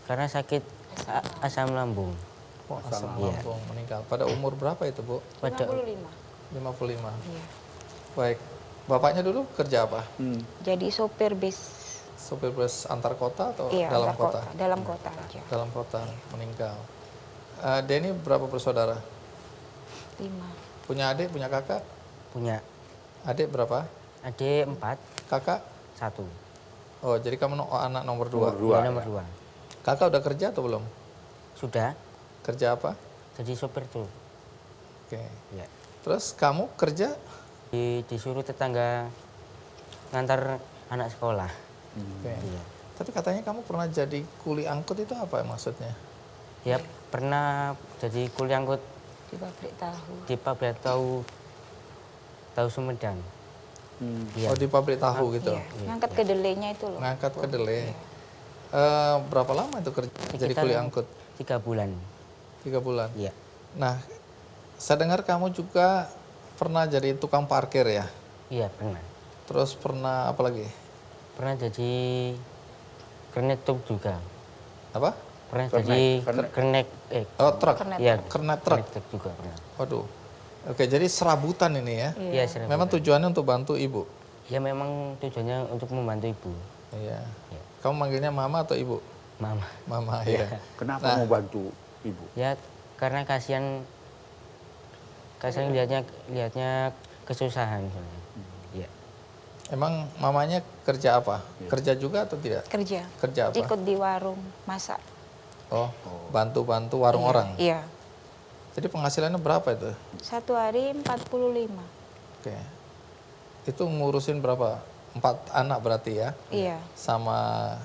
Speaker 4: Karena sakit asam lambung.
Speaker 2: Oh, asam
Speaker 4: Iya.
Speaker 2: lambung meninggal. Pada umur berapa itu Bu?
Speaker 4: Pada
Speaker 2: 55.
Speaker 7: Iya.
Speaker 2: Baik. Bapaknya dulu kerja apa?
Speaker 7: Jadi sopir bis.
Speaker 2: Sopir bus antar kota atau
Speaker 7: Iya,
Speaker 2: dalam
Speaker 7: antar
Speaker 2: kota?
Speaker 7: Dalam kota aja.
Speaker 2: Dalam kota meninggal. Denny berapa bersaudara?
Speaker 7: 5.
Speaker 2: Punya adik, punya kakak?
Speaker 4: punya
Speaker 2: Adik berapa?
Speaker 4: adik 4,
Speaker 2: Kakak?
Speaker 4: 1.
Speaker 2: Oh, jadi kamu anak nomor 2.
Speaker 3: Nomor dua.
Speaker 4: Nomor 2.
Speaker 2: Kakak udah kerja atau belum?
Speaker 4: Sudah
Speaker 2: Kerja apa?
Speaker 4: jadi sopir tuh.
Speaker 2: Oke.
Speaker 4: Ya.
Speaker 2: Terus kamu kerja?
Speaker 4: Disuruh tetangga ngantar anak sekolah.
Speaker 2: Oke.
Speaker 4: Iya.
Speaker 2: Tapi katanya kamu pernah jadi kuli angkut, itu apa maksudnya?
Speaker 4: Ya pernah jadi kuli angkut
Speaker 7: Di pabrik tahu.
Speaker 4: di pabrik tahu Sumedang. Iya.
Speaker 2: Oh, di pabrik tahu gitu?
Speaker 7: Iya. Ngangkat kedelainya itu loh.
Speaker 2: Ngangkat kedelai. Berapa lama itu kerja jadi
Speaker 4: Sekitar
Speaker 2: kuli angkut?
Speaker 4: 3 bulan.
Speaker 2: 3 bulan?
Speaker 4: Iya.
Speaker 2: Nah, saya dengar kamu juga pernah jadi tukang parkir ya?
Speaker 4: Iya pernah.
Speaker 2: Terus pernah apa lagi?
Speaker 4: Pernah jadi kernet truk juga.
Speaker 2: Apa?
Speaker 4: Pernah
Speaker 3: Kernet,
Speaker 4: jadi
Speaker 3: kernet.
Speaker 4: kernet
Speaker 2: Oh, truk.
Speaker 7: Kernet.
Speaker 4: Iya,
Speaker 2: Kernet truk.
Speaker 4: kernet truk juga pernah.
Speaker 2: Waduh. Oke, jadi serabutan ini ya?
Speaker 4: Iya, sering.
Speaker 2: Memang tujuannya untuk bantu ibu?
Speaker 4: Ya memang tujuannya untuk membantu ibu.
Speaker 2: Iya.
Speaker 4: Iya.
Speaker 2: Kamu manggilnya mama atau ibu?
Speaker 4: Mama.
Speaker 2: Mama, ya.
Speaker 3: Kenapa
Speaker 2: Nah.
Speaker 3: mau bantu ibu?
Speaker 4: Ya karena kasihan lihatnya kesusahan soalnya. Iya.
Speaker 2: Emang mamanya kerja apa? Kerja juga atau tidak?
Speaker 7: Kerja.
Speaker 2: Kerja apa?
Speaker 7: Ikut di warung masak.
Speaker 2: Oh, bantu-bantu warung orang.
Speaker 7: Iya.
Speaker 2: Jadi penghasilannya berapa itu?
Speaker 7: 1 hari 45.
Speaker 2: Oke. Itu ngurusin berapa? 4 anak berarti ya?
Speaker 7: Iya.
Speaker 2: Sama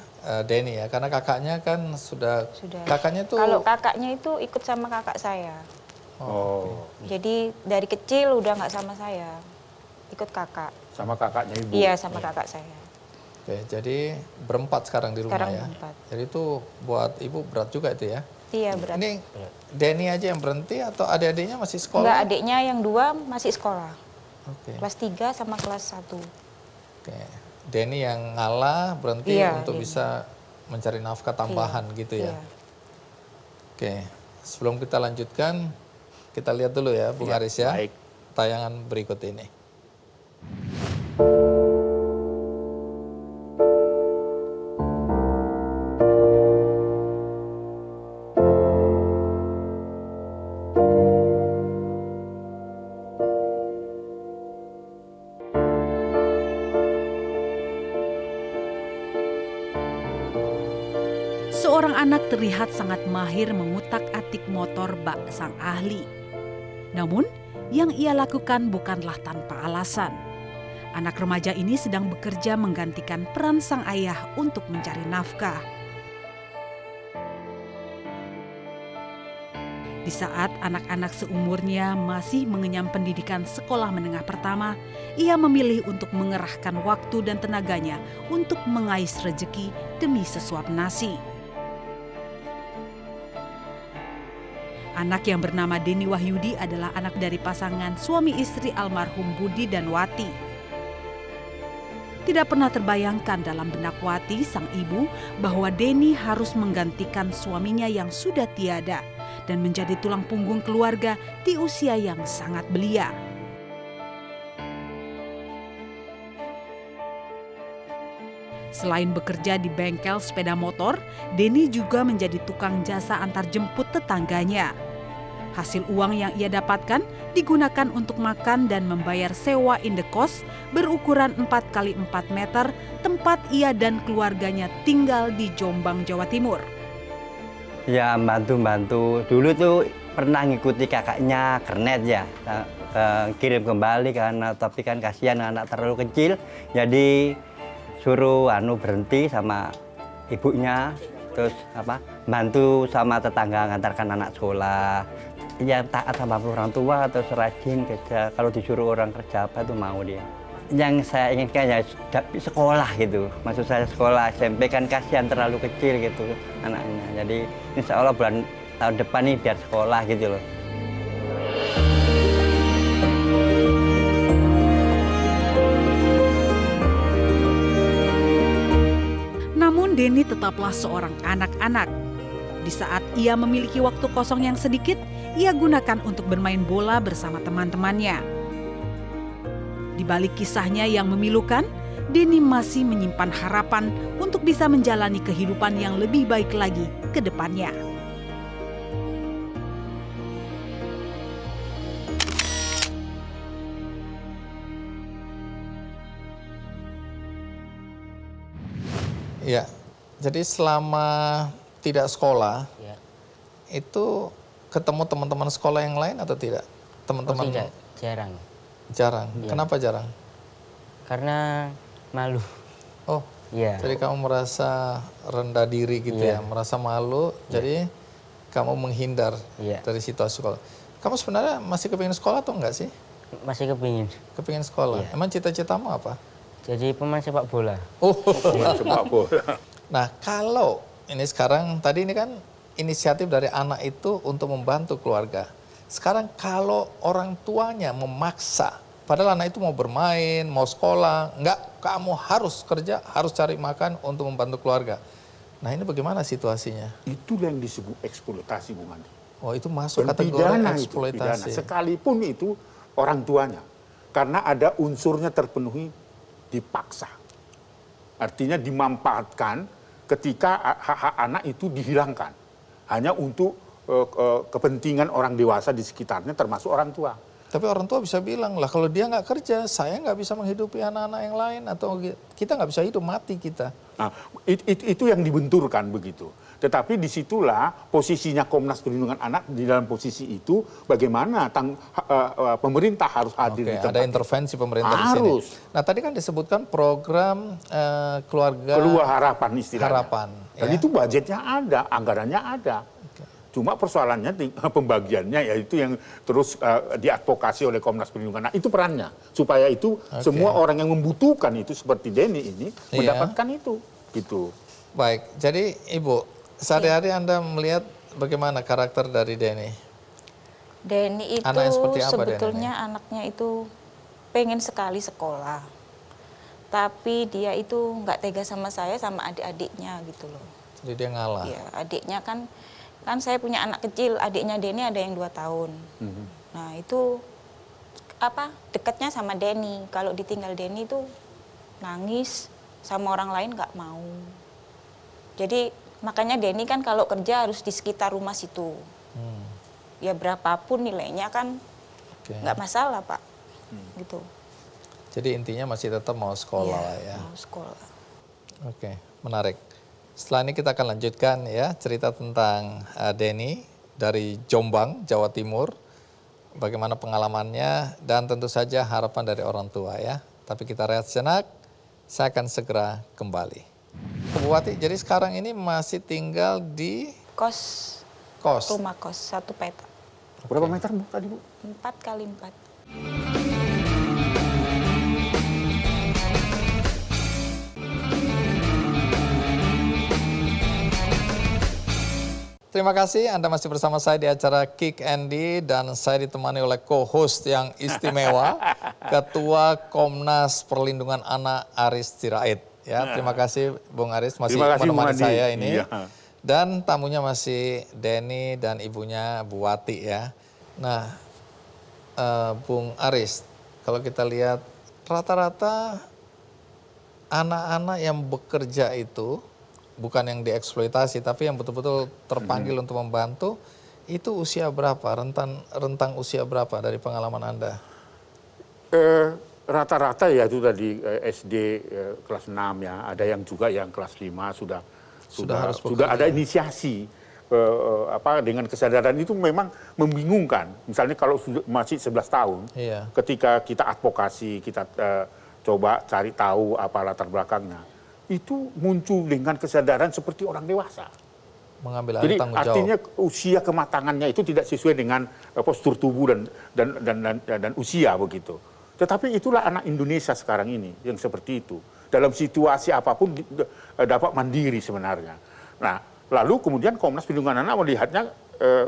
Speaker 2: Denny ya, karena kakaknya kan sudah.
Speaker 7: Sudah.
Speaker 2: Kakaknya tuh.
Speaker 7: Kalau kakaknya itu ikut sama kakak saya.
Speaker 3: Oh,
Speaker 7: Jadi dari kecil udah nggak sama saya. Ikut kakak.
Speaker 3: sama kakaknya ibu.
Speaker 7: Iya, sama kakak saya.
Speaker 2: Oke, jadi berempat sekarang di rumah
Speaker 7: Sekarang
Speaker 2: ya.
Speaker 7: berempat.
Speaker 2: Jadi itu buat ibu berat juga itu ya.
Speaker 7: Iya, berat.
Speaker 2: Ini Denny aja yang berhenti atau adik-adiknya masih sekolah?
Speaker 7: Enggak, adiknya yang 2 masih sekolah.
Speaker 2: Oke.
Speaker 7: Kelas 3 sama kelas 1.
Speaker 2: Oke. Denny yang ngalah berhenti
Speaker 7: Iya,
Speaker 2: untuk
Speaker 7: Denny.
Speaker 2: bisa mencari nafkah tambahan gitu ya.
Speaker 7: Iya.
Speaker 2: Oke. Sebelum kita lanjutkan, kita lihat dulu ya, Bung
Speaker 3: Iya,
Speaker 2: Aris ya.
Speaker 3: baik.
Speaker 2: Tayangan berikut ini.
Speaker 8: Seorang anak terlihat sangat mahir mengutak-atik motor bak sang ahli. Namun, yang ia lakukan bukanlah tanpa alasan. Anak remaja ini sedang bekerja menggantikan peran sang ayah untuk mencari nafkah. Di saat anak-anak seumurnya masih mengenyam pendidikan sekolah menengah pertama, ia memilih untuk mengerahkan waktu dan tenaganya untuk mengais rejeki demi sesuap nasi. Anak yang bernama Denny Wahyudi adalah anak dari pasangan suami istri almarhum Budi dan Wati. Tidak pernah terbayangkan dalam benak Wati, sang ibu, bahwa Denny harus menggantikan suaminya yang sudah tiada dan menjadi tulang punggung keluarga di usia yang sangat belia. Selain bekerja di bengkel sepeda motor, Denny juga menjadi tukang jasa antar jemput tetangganya. Hasil uang yang ia dapatkan digunakan untuk makan dan membayar sewa indekos berukuran 4x4 meter tempat ia dan keluarganya tinggal di Jombang, Jawa Timur.
Speaker 9: Ya bantu-bantu. Dulu tuh pernah ngikuti kakaknya kernet ya. Kirim kembali karena tapi kan kasihan anak terlalu kecil. Jadi suruh berhenti sama ibunya, terus bantu sama tetangga ngantarkan anak sekolah. Ya taat sama orang tua, terus rajin kerja. Kalau disuruh orang kerja apa tuh mau dia. Yang saya inginkan ya sekolah gitu. Maksud saya sekolah SMP kan kasihan terlalu kecil gitu anaknya. Jadi insya Allah tahun depan nih biar sekolah gitu loh.
Speaker 8: Namun Denny tetaplah seorang anak-anak. Di saat ia memiliki waktu kosong yang sedikit, ia gunakan untuk bermain bola bersama teman-temannya. Di balik kisahnya yang memilukan, Denny masih menyimpan harapan untuk bisa menjalani kehidupan yang lebih baik lagi ke depannya.
Speaker 2: Ya, jadi selama tidak sekolah, itu ketemu teman-teman sekolah yang lain atau tidak? Teman-teman?
Speaker 4: Tidak, jarang.
Speaker 2: Jarang.
Speaker 4: Ya.
Speaker 2: Kenapa jarang?
Speaker 4: Karena malu.
Speaker 2: Oh,
Speaker 4: Iya.
Speaker 2: jadi kamu merasa rendah diri gitu ya, merasa malu, jadi kamu menghindar dari situasi sekolah. Kamu sebenarnya masih kepingin sekolah atau enggak sih?
Speaker 4: Masih kepingin.
Speaker 2: Kepingin sekolah. Emang cita-citamu apa?
Speaker 4: Jadi pemain sepak bola.
Speaker 2: Oh,
Speaker 3: Sepak bola.
Speaker 2: Nah, kalau ini sekarang tadi ini kan inisiatif dari anak itu untuk membantu keluarga. Sekarang kalau orang tuanya memaksa, padahal anak itu mau bermain, mau sekolah, enggak, kamu harus kerja, harus cari makan untuk membantu keluarga. Nah, ini bagaimana situasinya?
Speaker 3: Itulah yang disebut eksploitasi, Bung Andi.
Speaker 2: Oh, itu masuk kategori
Speaker 3: Pidana itu,
Speaker 2: eksploitasi.
Speaker 3: pidana. Sekalipun itu orang tuanya. Karena ada unsurnya terpenuhi dipaksa. Artinya dimanfaatkan ketika hak-hak anak itu dihilangkan. Hanya untuk kepentingan orang dewasa di sekitarnya termasuk orang tua.
Speaker 2: Tapi orang tua bisa bilang lah, kalau dia nggak kerja, saya nggak bisa menghidupi anak-anak yang lain, atau kita nggak bisa hidup, mati kita.
Speaker 3: Nah, itu yang dibenturkan begitu. Tetapi disitulah posisinya Komnas Perlindungan Anak di dalam posisi itu, bagaimana pemerintah harus hadir di tempat
Speaker 2: ada intervensi pemerintah
Speaker 3: harus.
Speaker 2: di sini. Nah, tadi kan disebutkan program keluarga
Speaker 3: harapan istilahnya.
Speaker 2: Harapan.
Speaker 3: Dan itu budgetnya ada, anggarannya ada. Cuma persoalannya pembagiannya yaitu yang terus diadvokasi oleh Komnas Perlindungan Anak. Itu perannya. Supaya itu semua orang yang membutuhkan itu seperti Denny ini mendapatkan itu. Gitu.
Speaker 2: Baik, jadi Ibu, sehari-hari Anda melihat bagaimana karakter dari Denny?
Speaker 7: Denny itu
Speaker 2: Anak yang seperti apa
Speaker 7: sebetulnya anaknya itu pengen sekali sekolah. Tapi dia itu nggak tega sama saya, sama adik-adiknya gitu loh.
Speaker 2: Jadi dia ngalah.
Speaker 7: Iya, adiknya kan saya punya anak kecil, adiknya Denny ada yang 2 tahun. Nah itu dekatnya sama Denny. Kalau ditinggal Denny itu nangis, sama orang lain nggak mau. Jadi makanya Denny kan kalau kerja harus di sekitar rumah situ. Ya berapapun nilainya kan nggak masalah Pak. Gitu.
Speaker 2: Jadi intinya masih tetap mau sekolah ya.
Speaker 7: Mau sekolah.
Speaker 2: Oke, menarik. Setelah ini kita akan lanjutkan ya cerita tentang Denny dari Jombang, Jawa Timur. Bagaimana pengalamannya dan tentu saja harapan dari orang tua ya. Tapi kita rehat sejenak, saya akan segera kembali. Bu Wati, jadi sekarang ini masih tinggal di
Speaker 7: Kos. Rumah kos 1 petak.
Speaker 3: Berapa meter Bu tadi Bu?
Speaker 7: 4 kali 4.
Speaker 2: Terima kasih Anda masih bersama saya di acara Kick Andy dan saya ditemani oleh co-host yang istimewa, Ketua Komnas Perlindungan Anak Aris Sirait. Ya, terima kasih Bung Aris masih menemani saya ini. Iya. Dan tamunya masih Denny dan ibunya Bu Wati ya. Nah, Bung Aris, kalau kita lihat rata-rata anak-anak yang bekerja itu bukan yang dieksploitasi, tapi yang betul-betul terpanggil untuk membantu, itu usia berapa? Rentang usia berapa dari pengalaman Anda?
Speaker 3: Rata-rata ya itu tadi SD kelas 6 ya, ada yang juga yang kelas 5 sudah ada inisiasi dengan kesadaran itu memang membingungkan. Misalnya kalau masih 11 tahun, ketika kita advokasi, kita coba cari tahu apa latar belakangnya. itu muncul dengan kesadaran seperti orang dewasa.
Speaker 2: Mengambil
Speaker 3: Jadi
Speaker 2: alih tanggung jawab.
Speaker 3: artinya usia kematangannya itu tidak sesuai dengan postur tubuh dan usia begitu. Tetapi itulah anak Indonesia sekarang ini yang seperti itu. Dalam situasi apapun dapat mandiri sebenarnya. Nah, lalu kemudian Komnas Perlindungan Anak melihatnya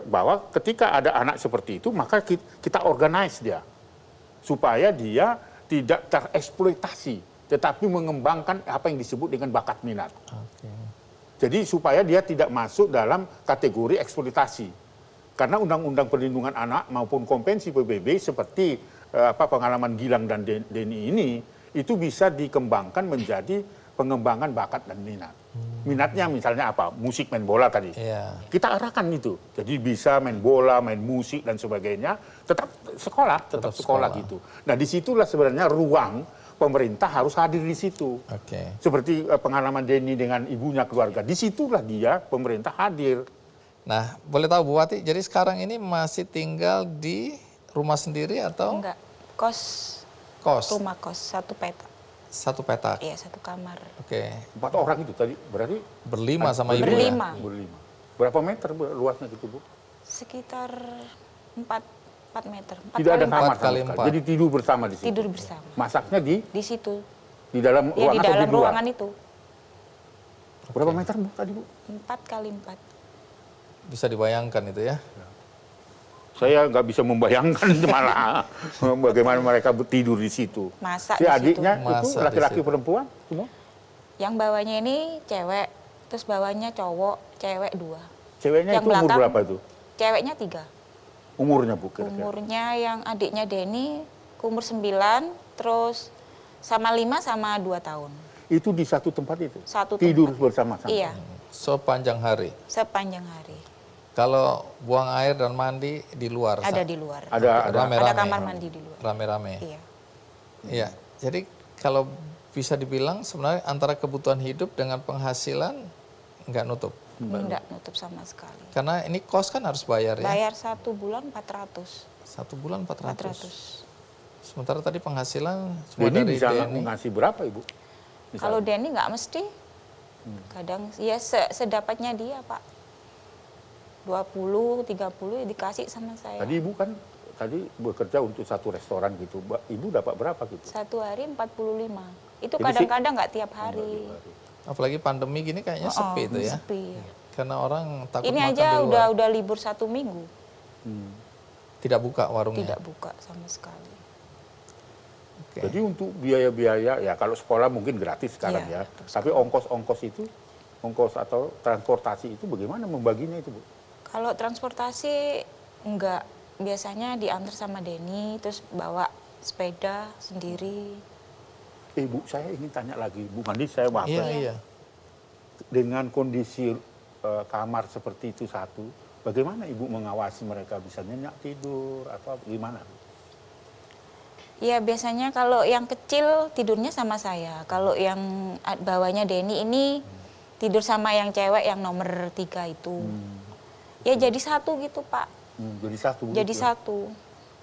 Speaker 3: bahwa ketika ada anak seperti itu, maka kita organize dia. Supaya dia tidak tereksploitasi, tetapi mengembangkan apa yang disebut dengan bakat minat. Jadi supaya dia tidak masuk dalam kategori eksploitasi. Karena Undang-Undang Perlindungan Anak maupun Konvensi PBB seperti pengalaman Gilang dan Denny ini, itu bisa dikembangkan menjadi pengembangan bakat dan minat. Minatnya misalnya apa? Musik, main bola tadi. Kita arahkan itu. Jadi bisa main bola, main musik dan sebagainya, tetap sekolah gitu. Nah, disitulah sebenarnya ruang pemerintah harus hadir di situ. Seperti pengalaman Denny dengan ibunya, keluarga. Disitulah dia pemerintah hadir.
Speaker 2: Nah, boleh tahu Bu Wati, jadi sekarang ini masih tinggal di rumah sendiri atau?
Speaker 7: Enggak, kos. Rumah kos, 1 petak.
Speaker 2: 1 petak?
Speaker 7: Iya, 1 kamar.
Speaker 3: 4 orang itu tadi, berarti?
Speaker 2: Berlima sama ibu
Speaker 7: berlima.
Speaker 2: ya?
Speaker 3: Berlima. Berapa meter luasnya gitu, Bu?
Speaker 7: Sekitar 4 meter. 4
Speaker 3: Tidak ada
Speaker 7: kali
Speaker 3: kamar
Speaker 2: 4 kali
Speaker 3: sama
Speaker 2: 4.
Speaker 3: sekali. Jadi tidur bersama di situ?
Speaker 7: Tidur bersama.
Speaker 3: Masaknya
Speaker 7: di situ.
Speaker 3: Di dalam
Speaker 7: Ya,
Speaker 3: ruangan
Speaker 7: di
Speaker 3: atau
Speaker 7: dalam
Speaker 3: di luar?
Speaker 7: ruangan itu.
Speaker 3: Berapa meter, Bu, tadi, Bu?
Speaker 7: 4 kali 4.
Speaker 2: Bisa dibayangkan itu ya?
Speaker 3: Saya nggak bisa membayangkan malah bagaimana mereka tidur di situ.
Speaker 7: Masak
Speaker 3: si
Speaker 7: di
Speaker 3: adiknya
Speaker 7: situ.
Speaker 3: itu laki-laki perempuan semua?
Speaker 7: Yang bawahnya ini cewek, terus bawahnya cowok, cewek 2.
Speaker 3: Ceweknya
Speaker 7: yang
Speaker 3: itu umur
Speaker 7: belakang,
Speaker 3: berapa itu?
Speaker 7: Ceweknya 3.
Speaker 3: Umurnya, Bu, kira-kira?
Speaker 7: Umurnya yang adiknya Denny umur 9, terus sama 5 sama 2 tahun.
Speaker 3: Itu di satu tempat itu?
Speaker 7: Satu
Speaker 3: tidur
Speaker 7: tempat.
Speaker 3: bersama-sama?
Speaker 7: Iya.
Speaker 2: Sepanjang hari?
Speaker 7: Sepanjang hari.
Speaker 2: Kalau buang air dan mandi di luar?
Speaker 7: Ada di luar.
Speaker 3: Ada
Speaker 2: rame-rame?
Speaker 7: Ada kamar mandi di luar.
Speaker 2: Rame-rame?
Speaker 7: Iya.
Speaker 2: Iya, jadi kalau bisa dibilang sebenarnya antara kebutuhan hidup dengan penghasilan nggak nutup?
Speaker 7: Enggak nutup sama sekali.
Speaker 2: Karena ini kos kan harus bayar ya?
Speaker 7: Bayar 1 bulan 400.
Speaker 2: 1 bulan 400?
Speaker 7: 400.
Speaker 2: Sementara tadi penghasilan cuma
Speaker 3: Denny
Speaker 2: dari
Speaker 3: bisa
Speaker 2: Denny.
Speaker 3: ngasih berapa, Ibu? Misalnya.
Speaker 7: Kalau Denny nggak mesti. Kadang ya sedapatnya dia, Pak. 20, 30 dikasih sama saya.
Speaker 3: Tadi Ibu kan bekerja untuk satu restoran gitu. Ibu dapat berapa gitu?
Speaker 7: 1 hari 45. Itu
Speaker 3: Jadi
Speaker 7: kadang-kadang nggak tiap hari.
Speaker 2: Apalagi pandemi gini kayaknya sepi itu ya?
Speaker 7: Sepi.
Speaker 2: Karena orang takut
Speaker 7: Ini
Speaker 2: makan
Speaker 7: aja
Speaker 2: di luar.
Speaker 7: udah libur 1 minggu.
Speaker 2: Tidak buka warungnya?
Speaker 7: Tidak buka sama sekali.
Speaker 3: Jadi untuk biaya-biaya, ya kalau sekolah mungkin gratis sekarang
Speaker 7: Iya,
Speaker 3: ya. Tapi ongkos-ongkos itu, ongkos atau transportasi itu bagaimana membaginya itu, Bu?
Speaker 7: Kalau transportasi enggak, biasanya diantar sama Denny, terus bawa sepeda sendiri.
Speaker 3: Bu, saya ingin tanya lagi, Bu Mandi, saya maaf.
Speaker 2: Iya.
Speaker 3: Dengan kondisi kamar seperti itu satu, bagaimana Ibu mengawasi mereka bisa nyenyak tidur atau gimana?
Speaker 7: Ya biasanya kalau yang kecil tidurnya sama saya. Kalau yang bawahnya Denny ini tidur sama yang cewek yang nomor 3 itu. Ya jadi satu gitu, Pak.
Speaker 3: Jadi satu.
Speaker 7: Jadi
Speaker 3: gitu.
Speaker 7: satu.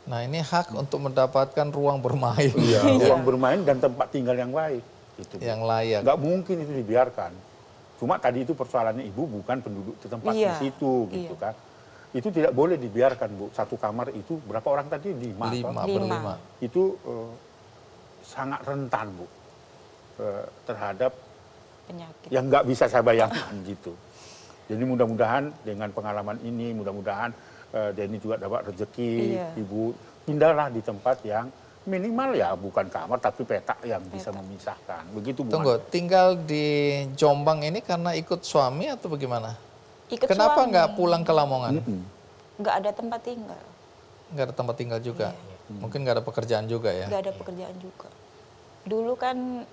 Speaker 2: Nah ini hak untuk mendapatkan ruang bermain.
Speaker 3: Iya, ruang bermain dan tempat tinggal yang baik. Gitu,
Speaker 2: yang layak.
Speaker 3: Nggak mungkin itu dibiarkan. Cuma tadi itu persoalannya Ibu bukan penduduk tempat di situ gitu kan. Itu tidak boleh dibiarkan, Bu. Satu kamar itu berapa orang tadi? 5.
Speaker 2: 5.
Speaker 3: Itu sangat rentan, Bu, terhadap
Speaker 7: penyakit
Speaker 3: yang nggak bisa saya bayangkan gitu. Jadi mudah-mudahan dengan pengalaman ini, mudah-mudahan Denny juga dapat rezeki, Ibu pindahlah di tempat yang minimal ya bukan kamar tapi petak yang bisa memisahkan. Begitu, Bu.
Speaker 2: Tunggu, tinggal di Jombang ini karena ikut suami atau bagaimana?
Speaker 7: Ikut
Speaker 2: Kenapa
Speaker 7: suami.
Speaker 2: nggak pulang ke Lamongan?
Speaker 7: Nggak ada tempat tinggal.
Speaker 2: Nggak ada tempat tinggal juga? Mungkin nggak ada pekerjaan juga ya?
Speaker 7: Nggak ada pekerjaan juga. Dulu kan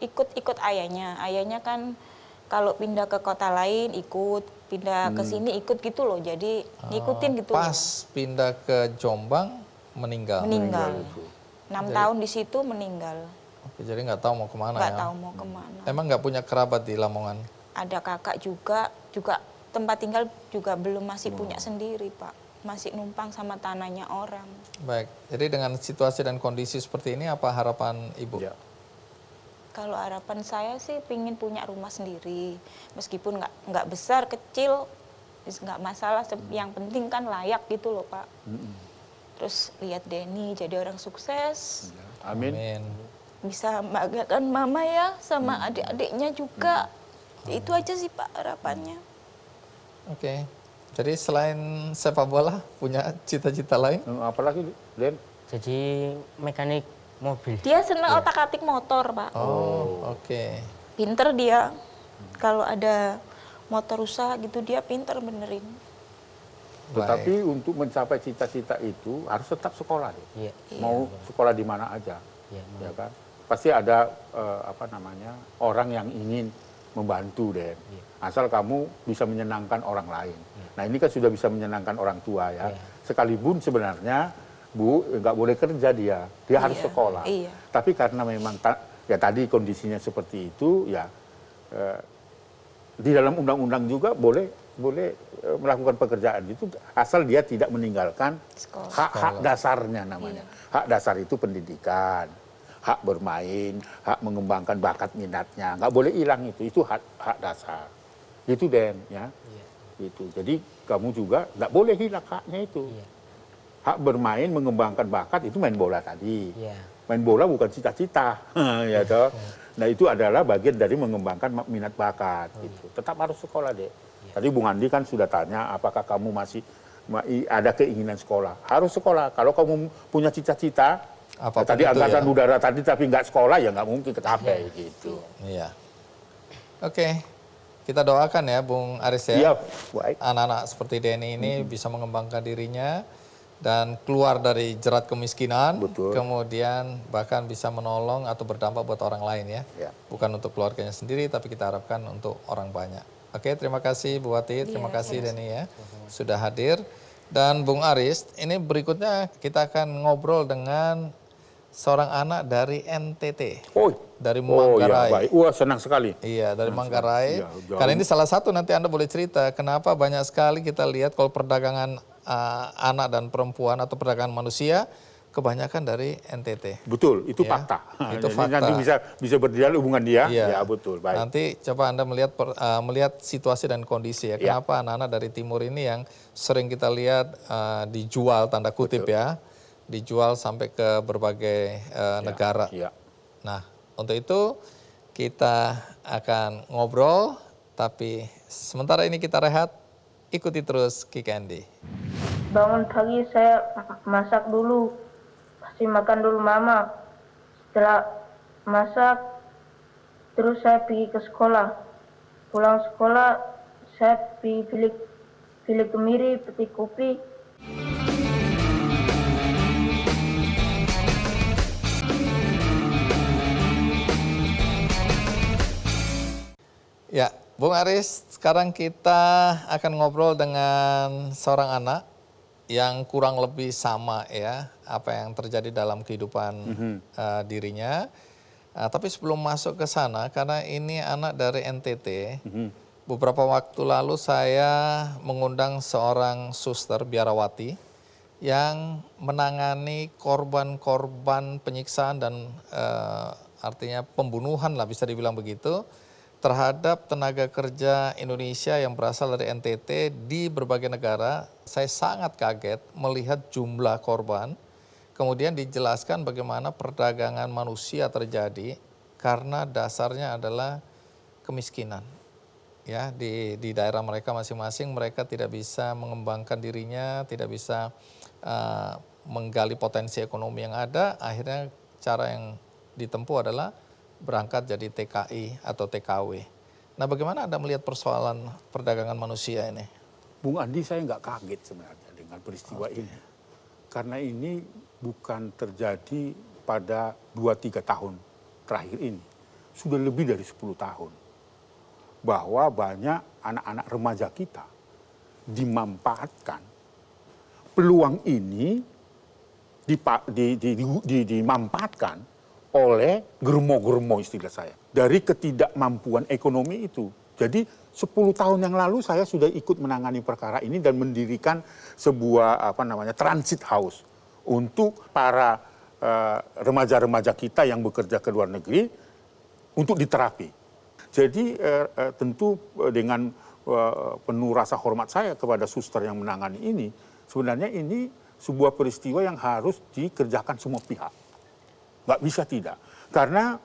Speaker 7: ikut ayahnya. Ayahnya kan kalau pindah ke kota lain ikut, pindah ke sini ikut gitu loh. Jadi ngikutin gitu.
Speaker 2: Pas pindah ke Jombang meninggal?
Speaker 7: Meninggal. 6 tahun di situ meninggal.
Speaker 2: Oke, jadi nggak tahu mau kemana
Speaker 7: Nggak
Speaker 2: ya?
Speaker 7: tahu mau kemana.
Speaker 2: Emang nggak punya kerabat di Lamongan?
Speaker 7: Ada kakak juga tempat tinggal juga belum masih punya sendiri, Pak. Masih numpang sama tanahnya orang.
Speaker 2: Baik, jadi dengan situasi dan kondisi seperti ini apa harapan Ibu?
Speaker 3: Ya.
Speaker 7: Kalau harapan saya sih pingin punya rumah sendiri, meskipun nggak besar, kecil, nggak masalah. Yang penting kan layak gitu loh Pak. Terus lihat Denny jadi orang sukses,
Speaker 3: Amin.
Speaker 2: Amin.
Speaker 7: bisa membanggakan mama ya sama adik-adiknya juga. Itu aja sih Pak harapannya.
Speaker 2: Oke. Jadi selain sepak bola, punya cita-cita lain?
Speaker 3: Apalagi, Den?
Speaker 4: Jadi mekanik mobil.
Speaker 7: Dia senang otak-atik motor Pak.
Speaker 2: Oh, oke.
Speaker 7: Pinter dia. Kalau ada motor rusak gitu dia pinter benerin.
Speaker 3: Tetapi untuk mencapai cita-cita itu harus tetap sekolah.
Speaker 4: Iya.
Speaker 3: Mau sekolah di mana aja.
Speaker 4: Iya,
Speaker 3: Ya kan? Pasti ada orang yang ingin membantu, Den. Asal kamu bisa menyenangkan orang lain. Nah, ini kan sudah bisa menyenangkan orang tua ya. Sekalipun sebenarnya Bu nggak boleh kerja dia harus sekolah.
Speaker 7: Iya.
Speaker 3: Tapi karena memang ya tadi kondisinya seperti itu ya di dalam undang-undang juga boleh melakukan pekerjaan itu asal dia tidak meninggalkan hak-hak dasarnya namanya. Hak dasar itu pendidikan, hak bermain, hak mengembangkan bakat minatnya, nggak boleh hilang itu hak dasar. Itu Den ya. Itu. Jadi kamu juga nggak boleh hilang haknya itu. Hak bermain, mengembangkan bakat itu main bola tadi. Main bola bukan cita-cita, ya toh. Nah itu adalah bagian dari mengembangkan minat bakat. Gitu. Tetap harus sekolah deh. Tadi Bung Andi kan sudah tanya, apakah kamu masih ada keinginan sekolah? Harus sekolah. Kalau kamu punya cita-cita, tadi angkatan udara tadi tapi nggak sekolah ya nggak mungkin kecapai gitu.
Speaker 2: Iya. Oke. Kita doakan ya Bung Aris ya.
Speaker 3: Iya, baik.
Speaker 2: Anak-anak seperti Denny ini bisa mengembangkan dirinya dan keluar dari jerat kemiskinan.
Speaker 3: Betul.
Speaker 2: Kemudian bahkan bisa menolong atau berdampak buat orang lain ya.
Speaker 3: Ya.
Speaker 2: Bukan untuk keluarganya sendiri tapi kita harapkan untuk orang banyak. Oke, terima kasih Bu Wati, terima kasih Denny ya sudah hadir. Dan Bung Aris, ini berikutnya kita akan ngobrol dengan seorang anak dari NTT. Dari Manggarai.
Speaker 3: Iya, baik. Wah, senang sekali.
Speaker 2: Iya, dari Manggarai.
Speaker 3: Iya,
Speaker 2: Karena ini salah satu nanti Anda boleh cerita kenapa banyak sekali kita lihat kalau perdagangan anak dan perempuan atau perdagangan manusia kebanyakan dari NTT.
Speaker 3: Betul, itu
Speaker 2: Ya,
Speaker 3: fakta.
Speaker 2: itu fakta.
Speaker 3: Nanti bisa berdialog hubungan dia.
Speaker 2: Iya.
Speaker 3: Ya, betul. Baik.
Speaker 2: Nanti coba Anda melihat situasi dan kondisi ya. Kenapa anak-anak dari timur ini yang sering kita lihat dijual tanda kutip ya. Dijual sampai ke berbagai negara.
Speaker 3: Iya.
Speaker 2: Nah, untuk itu kita akan ngobrol, tapi sementara ini kita rehat, ikuti terus Kick Andy.
Speaker 10: Bangun pagi saya masak dulu, pasti makan dulu mama. Setelah masak, terus saya pergi ke sekolah. Pulang sekolah, saya pergi pilih kemiri, petik kopi.
Speaker 2: Ya, Bung Aris, sekarang kita akan ngobrol dengan seorang anak yang kurang lebih sama ya, apa yang terjadi dalam kehidupan dirinya. Tapi sebelum masuk ke sana, karena ini anak dari NTT, beberapa waktu lalu saya mengundang seorang suster biarawati yang menangani korban-korban penyiksaan dan artinya pembunuhan lah bisa dibilang begitu, terhadap tenaga kerja Indonesia yang berasal dari NTT di berbagai negara. Saya sangat kaget melihat jumlah korban. Kemudian dijelaskan bagaimana perdagangan manusia terjadi karena dasarnya adalah kemiskinan. Ya, di daerah mereka masing-masing mereka tidak bisa mengembangkan dirinya, tidak bisa menggali potensi ekonomi yang ada. Akhirnya cara yang ditempuh adalah berangkat jadi TKI atau TKW. Nah, bagaimana Anda melihat persoalan perdagangan manusia ini?
Speaker 3: Bung Andi, saya nggak kaget sebenarnya dengan peristiwa ini. Karena ini bukan terjadi pada 2-3 tahun terakhir ini. Sudah lebih dari 10 tahun. Bahwa banyak anak-anak remaja kita dimanfaatkan. Peluang ini dimanfaatkan oleh germo-germo istilah saya. Dari ketidakmampuan ekonomi itu. Jadi 10 tahun yang lalu saya sudah ikut menangani perkara ini dan mendirikan sebuah transit house untuk para remaja-remaja kita yang bekerja ke luar negeri untuk diterapi. Jadi tentu dengan penuh rasa hormat saya kepada suster yang menangani ini, sebenarnya ini sebuah peristiwa yang harus dikerjakan semua pihak. Nggak bisa tidak. Karena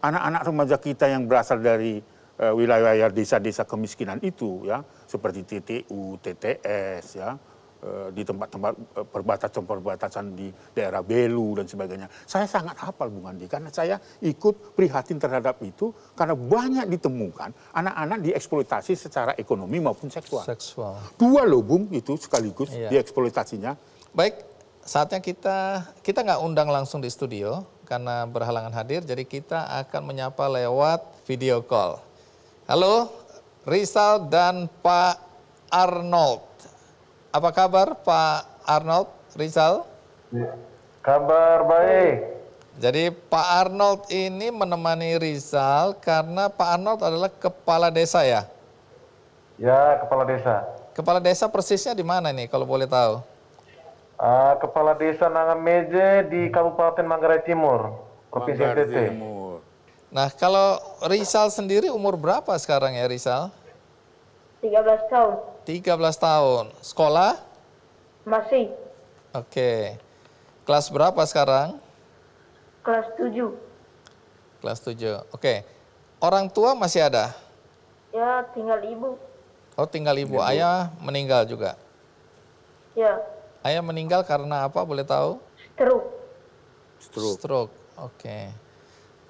Speaker 3: anak-anak remaja kita yang berasal dari wilayah desa-desa kemiskinan itu, ya, seperti TTU, TTS, ya, di tempat-tempat perbatasan-perbatasan di daerah Belu dan sebagainya. Saya sangat hafal Bung Andi, karena saya ikut prihatin terhadap itu, karena banyak ditemukan anak-anak dieksploitasi secara ekonomi maupun seksual. Dua loh Bung, itu sekaligus dieksploitasinya.
Speaker 2: Baik, saatnya kita nggak undang langsung di studio, karena berhalangan hadir, jadi kita akan menyapa lewat video call. Halo, Rizal dan Pak Arnold. Apa kabar Pak Arnold, Rizal?
Speaker 11: Kabar baik.
Speaker 2: Jadi Pak Arnold ini menemani Rizal karena Pak Arnold adalah kepala desa ya?
Speaker 11: Ya, kepala desa.
Speaker 2: Kepala desa persisnya di mana nih kalau boleh tahu?
Speaker 11: Kepala desa Nangameje di Kabupaten Manggarai Timur, Provinsi NTT.
Speaker 2: Nah, kalau Rizal sendiri umur berapa sekarang ya Rizal?
Speaker 10: 13 tahun.
Speaker 2: 13 tahun. Sekolah?
Speaker 10: Masih.
Speaker 2: Oke. Kelas berapa sekarang?
Speaker 10: Kelas 7.
Speaker 2: Kelas 7. Oke. Orang tua masih ada?
Speaker 10: Ya, tinggal ibu.
Speaker 2: Oh, tinggal ibu. Ayah meninggal juga?
Speaker 10: Ya.
Speaker 2: Ayah meninggal karena apa, boleh tahu?
Speaker 10: Stroke.
Speaker 2: Stroke. Oke.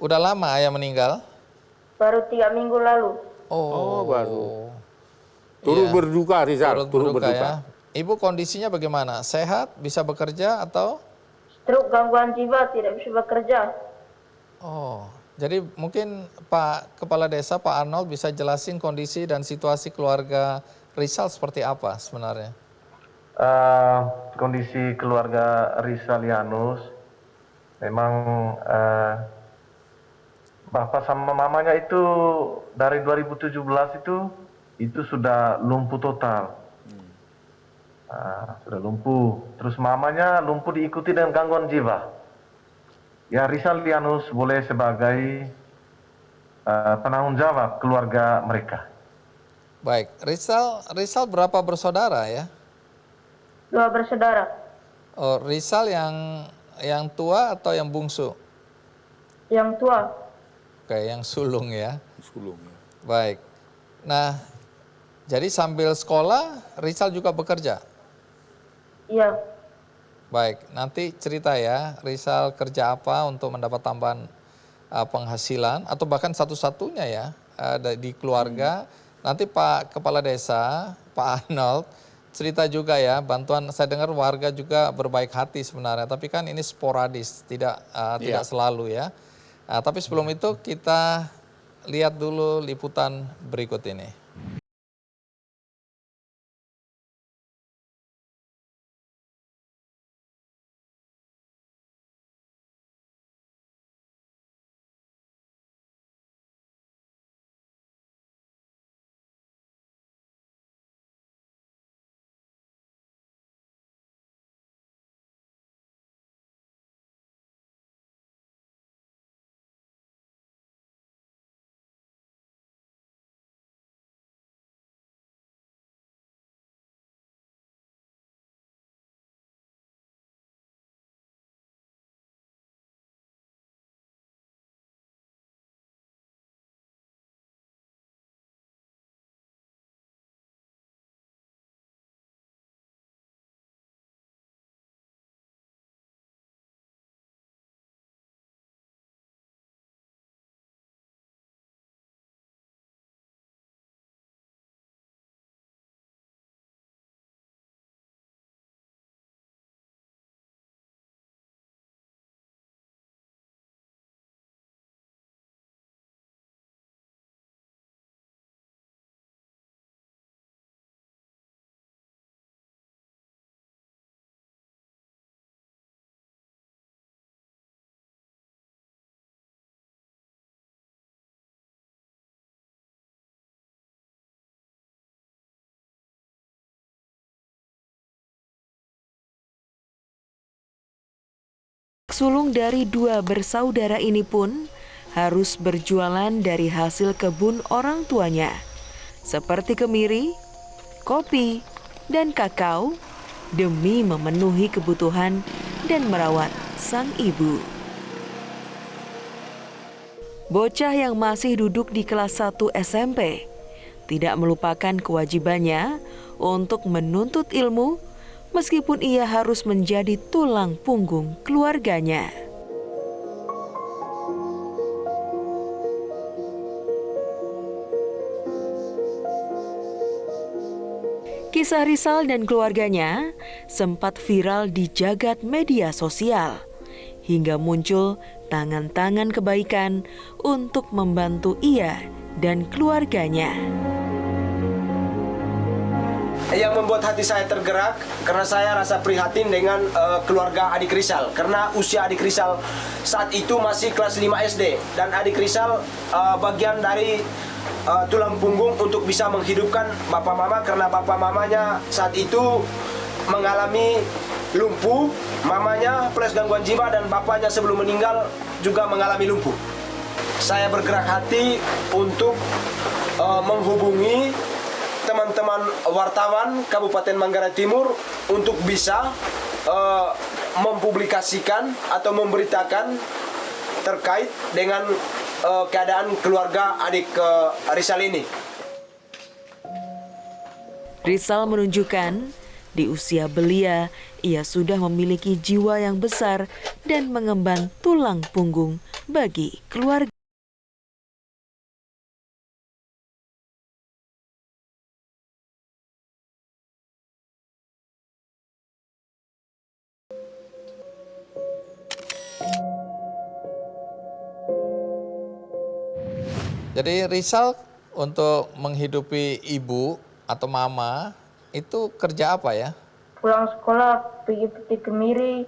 Speaker 2: Udah lama ayah meninggal?
Speaker 10: Baru 3 minggu lalu.
Speaker 2: Oh,
Speaker 3: baru. Turut berduka, Rizal.
Speaker 2: Turut berduka ya. Ibu kondisinya bagaimana? Sehat? Bisa bekerja atau?
Speaker 10: Stroke, gangguan jiwa, tidak bisa bekerja.
Speaker 2: Oh, jadi mungkin Pak Kepala Desa, Pak Arnold bisa jelasin kondisi dan situasi keluarga Rizal seperti apa sebenarnya?
Speaker 11: Kondisi keluarga Rizal Yanus, memang bapak sama mamanya itu dari 2017 itu sudah lumpuh total. Sudah lumpuh. Terus mamanya lumpuh diikuti dengan gangguan jiwa. Ya, Rizal Yanus boleh sebagai penanggung jawab keluarga mereka.
Speaker 2: Baik, Rizal berapa bersaudara ya?
Speaker 10: 2 bersaudara.
Speaker 2: Oh, Rizal yang tua atau yang bungsu?
Speaker 10: Yang tua.
Speaker 2: Oke, yang sulung ya.
Speaker 3: Sulung ya.
Speaker 2: Baik. Nah, jadi sambil sekolah, Rizal juga bekerja?
Speaker 10: Iya.
Speaker 2: Baik, nanti cerita ya, Rizal kerja apa untuk mendapat tambahan penghasilan, atau bahkan satu-satunya ya, di keluarga. Nanti Pak Kepala Desa, Pak Arnold, cerita juga ya, bantuan, saya dengar warga juga berbaik hati sebenarnya, tapi kan ini sporadis, tidak selalu ya. Tapi sebelum itu kita lihat dulu liputan berikut ini.
Speaker 6: Sulung dari 2 bersaudara ini pun harus berjualan dari hasil kebun orang tuanya, seperti kemiri, kopi, dan kakao, demi memenuhi kebutuhan dan merawat sang ibu. Bocah yang masih duduk di kelas 1 SMP tidak melupakan kewajibannya untuk menuntut ilmu meskipun ia harus menjadi tulang punggung keluarganya. Kisah Rizal dan keluarganya sempat viral di jagat media sosial, hingga muncul tangan-tangan kebaikan untuk membantu ia dan keluarganya.
Speaker 12: Yang membuat hati saya tergerak karena saya rasa prihatin dengan keluarga adik Rizal, karena usia adik Rizal saat itu masih kelas 5 SD dan adik Rizal bagian dari tulang punggung untuk bisa menghidupkan bapak mama, karena bapak mamanya saat itu mengalami lumpuh, mamanya plus gangguan jiwa, dan bapaknya sebelum meninggal juga mengalami lumpuh. Saya bergerak hati untuk menghubungi teman-teman wartawan Kabupaten Manggarai Timur untuk bisa mempublikasikan atau memberitakan terkait dengan keadaan keluarga adik Rizal ini.
Speaker 6: Rizal menunjukkan di usia belia ia sudah memiliki jiwa yang besar dan mengemban tulang punggung bagi keluarga.
Speaker 2: Jadi Rizal untuk menghidupi ibu atau mama itu kerja apa ya?
Speaker 10: Pulang sekolah pergi petik kemiri,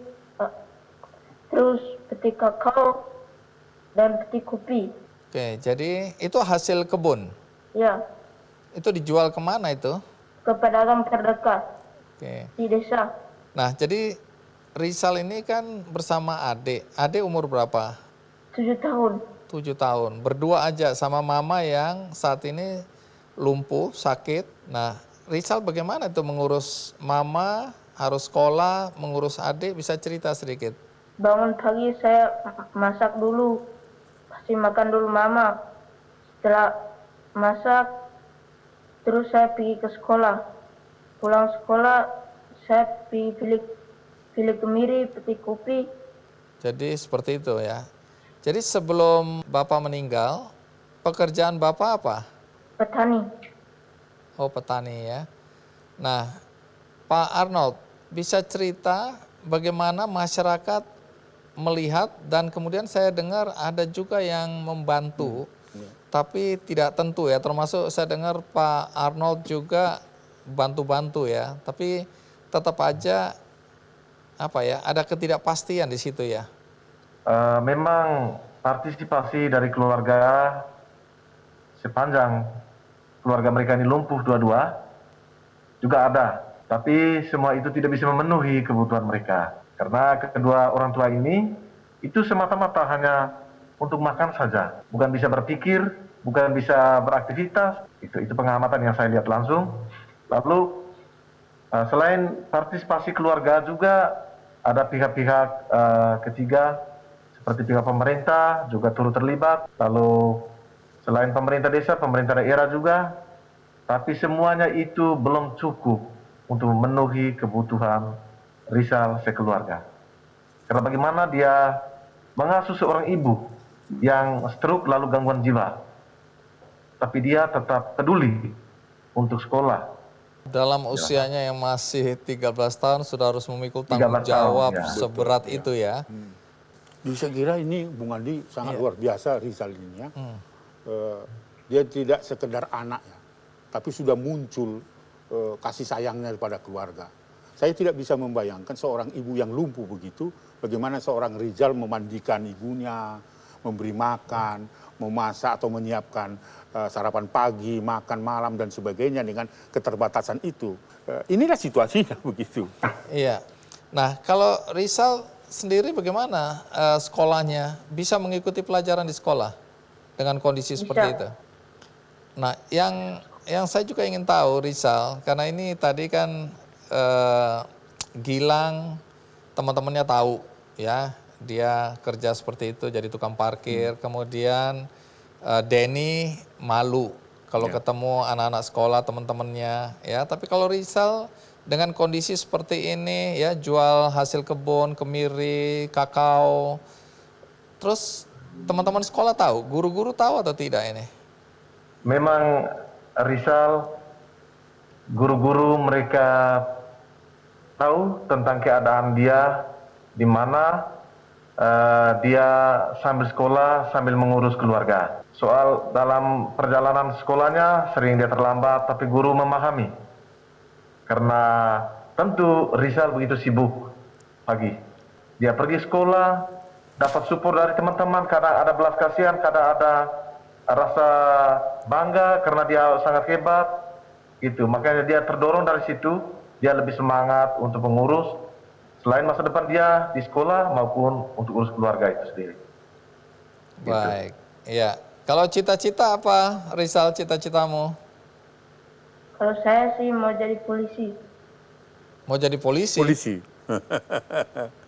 Speaker 10: terus petik kakao dan petik kopi.
Speaker 2: Oke, jadi itu hasil kebun?
Speaker 10: Ya.
Speaker 2: Itu dijual kemana itu?
Speaker 10: Ke pedagang terdekat.
Speaker 2: Oke.
Speaker 10: Di desa.
Speaker 2: Nah, jadi Rizal ini kan bersama adik. Adik umur berapa?
Speaker 10: 7 tahun.
Speaker 2: 7 tahun. Berdua aja sama mama yang saat ini lumpuh, sakit. Nah, Rizal bagaimana itu mengurus mama, harus sekolah, mengurus adik, bisa cerita sedikit?
Speaker 10: Bangun pagi saya masak dulu. Pasti makan dulu mama. Setelah masak, terus saya pergi ke sekolah. Pulang sekolah, saya pergi pilih kemiri, petik kopi.
Speaker 2: Jadi seperti itu ya. Jadi sebelum Bapak meninggal, pekerjaan Bapak apa?
Speaker 10: Petani.
Speaker 2: Oh, petani ya. Nah, Pak Arnold, bisa cerita bagaimana masyarakat melihat, dan kemudian saya dengar ada juga yang membantu, tapi tidak tentu ya, termasuk saya dengar Pak Arnold juga bantu-bantu ya, tapi tetap aja apa ya, ada ketidakpastian di situ ya.
Speaker 11: Memang partisipasi dari keluarga sepanjang keluarga mereka ini lumpuh dua-dua juga ada, tapi semua itu tidak bisa memenuhi kebutuhan mereka karena kedua orang tua ini itu semata-mata hanya untuk makan saja, bukan bisa berpikir, bukan bisa beraktivitas. Itu pengamatan yang saya lihat langsung. Lalu selain partisipasi keluarga juga ada pihak-pihak ketiga seperti pihak pemerintah juga turut terlibat, lalu selain pemerintah desa, pemerintah daerah juga, tapi semuanya itu belum cukup untuk memenuhi kebutuhan Rizal sekeluarga. Karena bagaimana dia mengasuh seorang ibu yang stroke lalu gangguan jiwa, tapi dia tetap peduli untuk sekolah.
Speaker 2: Dalam usianya yang masih 13 tahun sudah harus memikul tanggung jawab seberat itu ya.
Speaker 3: Jadi saya kira ini Bung Andi sangat luar biasa Rizal ini ya. Dia tidak sekedar anak ya, tapi sudah muncul kasih sayangnya kepada keluarga. Saya tidak bisa membayangkan seorang ibu yang lumpuh begitu, bagaimana seorang Rizal memandikan ibunya, memberi makan, memasak atau menyiapkan sarapan pagi, makan malam dan sebagainya dengan keterbatasan itu. Inilah situasinya begitu.
Speaker 2: Iya. Nah, kalau Rizal sendiri bagaimana sekolahnya? Bisa mengikuti pelajaran di sekolah dengan kondisi seperti itu? Nah, yang saya juga ingin tahu, Rizal, karena ini tadi kan Gilang teman-temannya tahu ya, dia kerja seperti itu jadi tukang parkir. Kemudian Denny malu kalau ketemu anak-anak sekolah teman-temannya ya. Tapi kalau Rizal dengan kondisi seperti ini ya, jual hasil kebun, kemiri, kakao, terus teman-teman sekolah tahu, guru-guru tahu atau tidak ini?
Speaker 11: Memang Rizal, guru-guru mereka tahu tentang keadaan dia, di mana dia sambil sekolah, sambil mengurus keluarga. Soal dalam perjalanan sekolahnya sering dia terlambat, tapi guru memahami. Karena tentu Rizal begitu sibuk pagi. Dia pergi sekolah, dapat support dari teman-teman, kadang ada belas kasihan, kadang ada rasa bangga karena dia sangat hebat. Gitu. Makanya dia terdorong dari situ, dia lebih semangat untuk mengurus selain masa depan dia di sekolah maupun untuk urus keluarga itu sendiri.
Speaker 2: Baik, ya. Kalau cita-cita apa, Rizal, cita-citamu?
Speaker 10: Kalau saya sih mau jadi polisi.
Speaker 2: Mau jadi polisi?
Speaker 3: Polisi.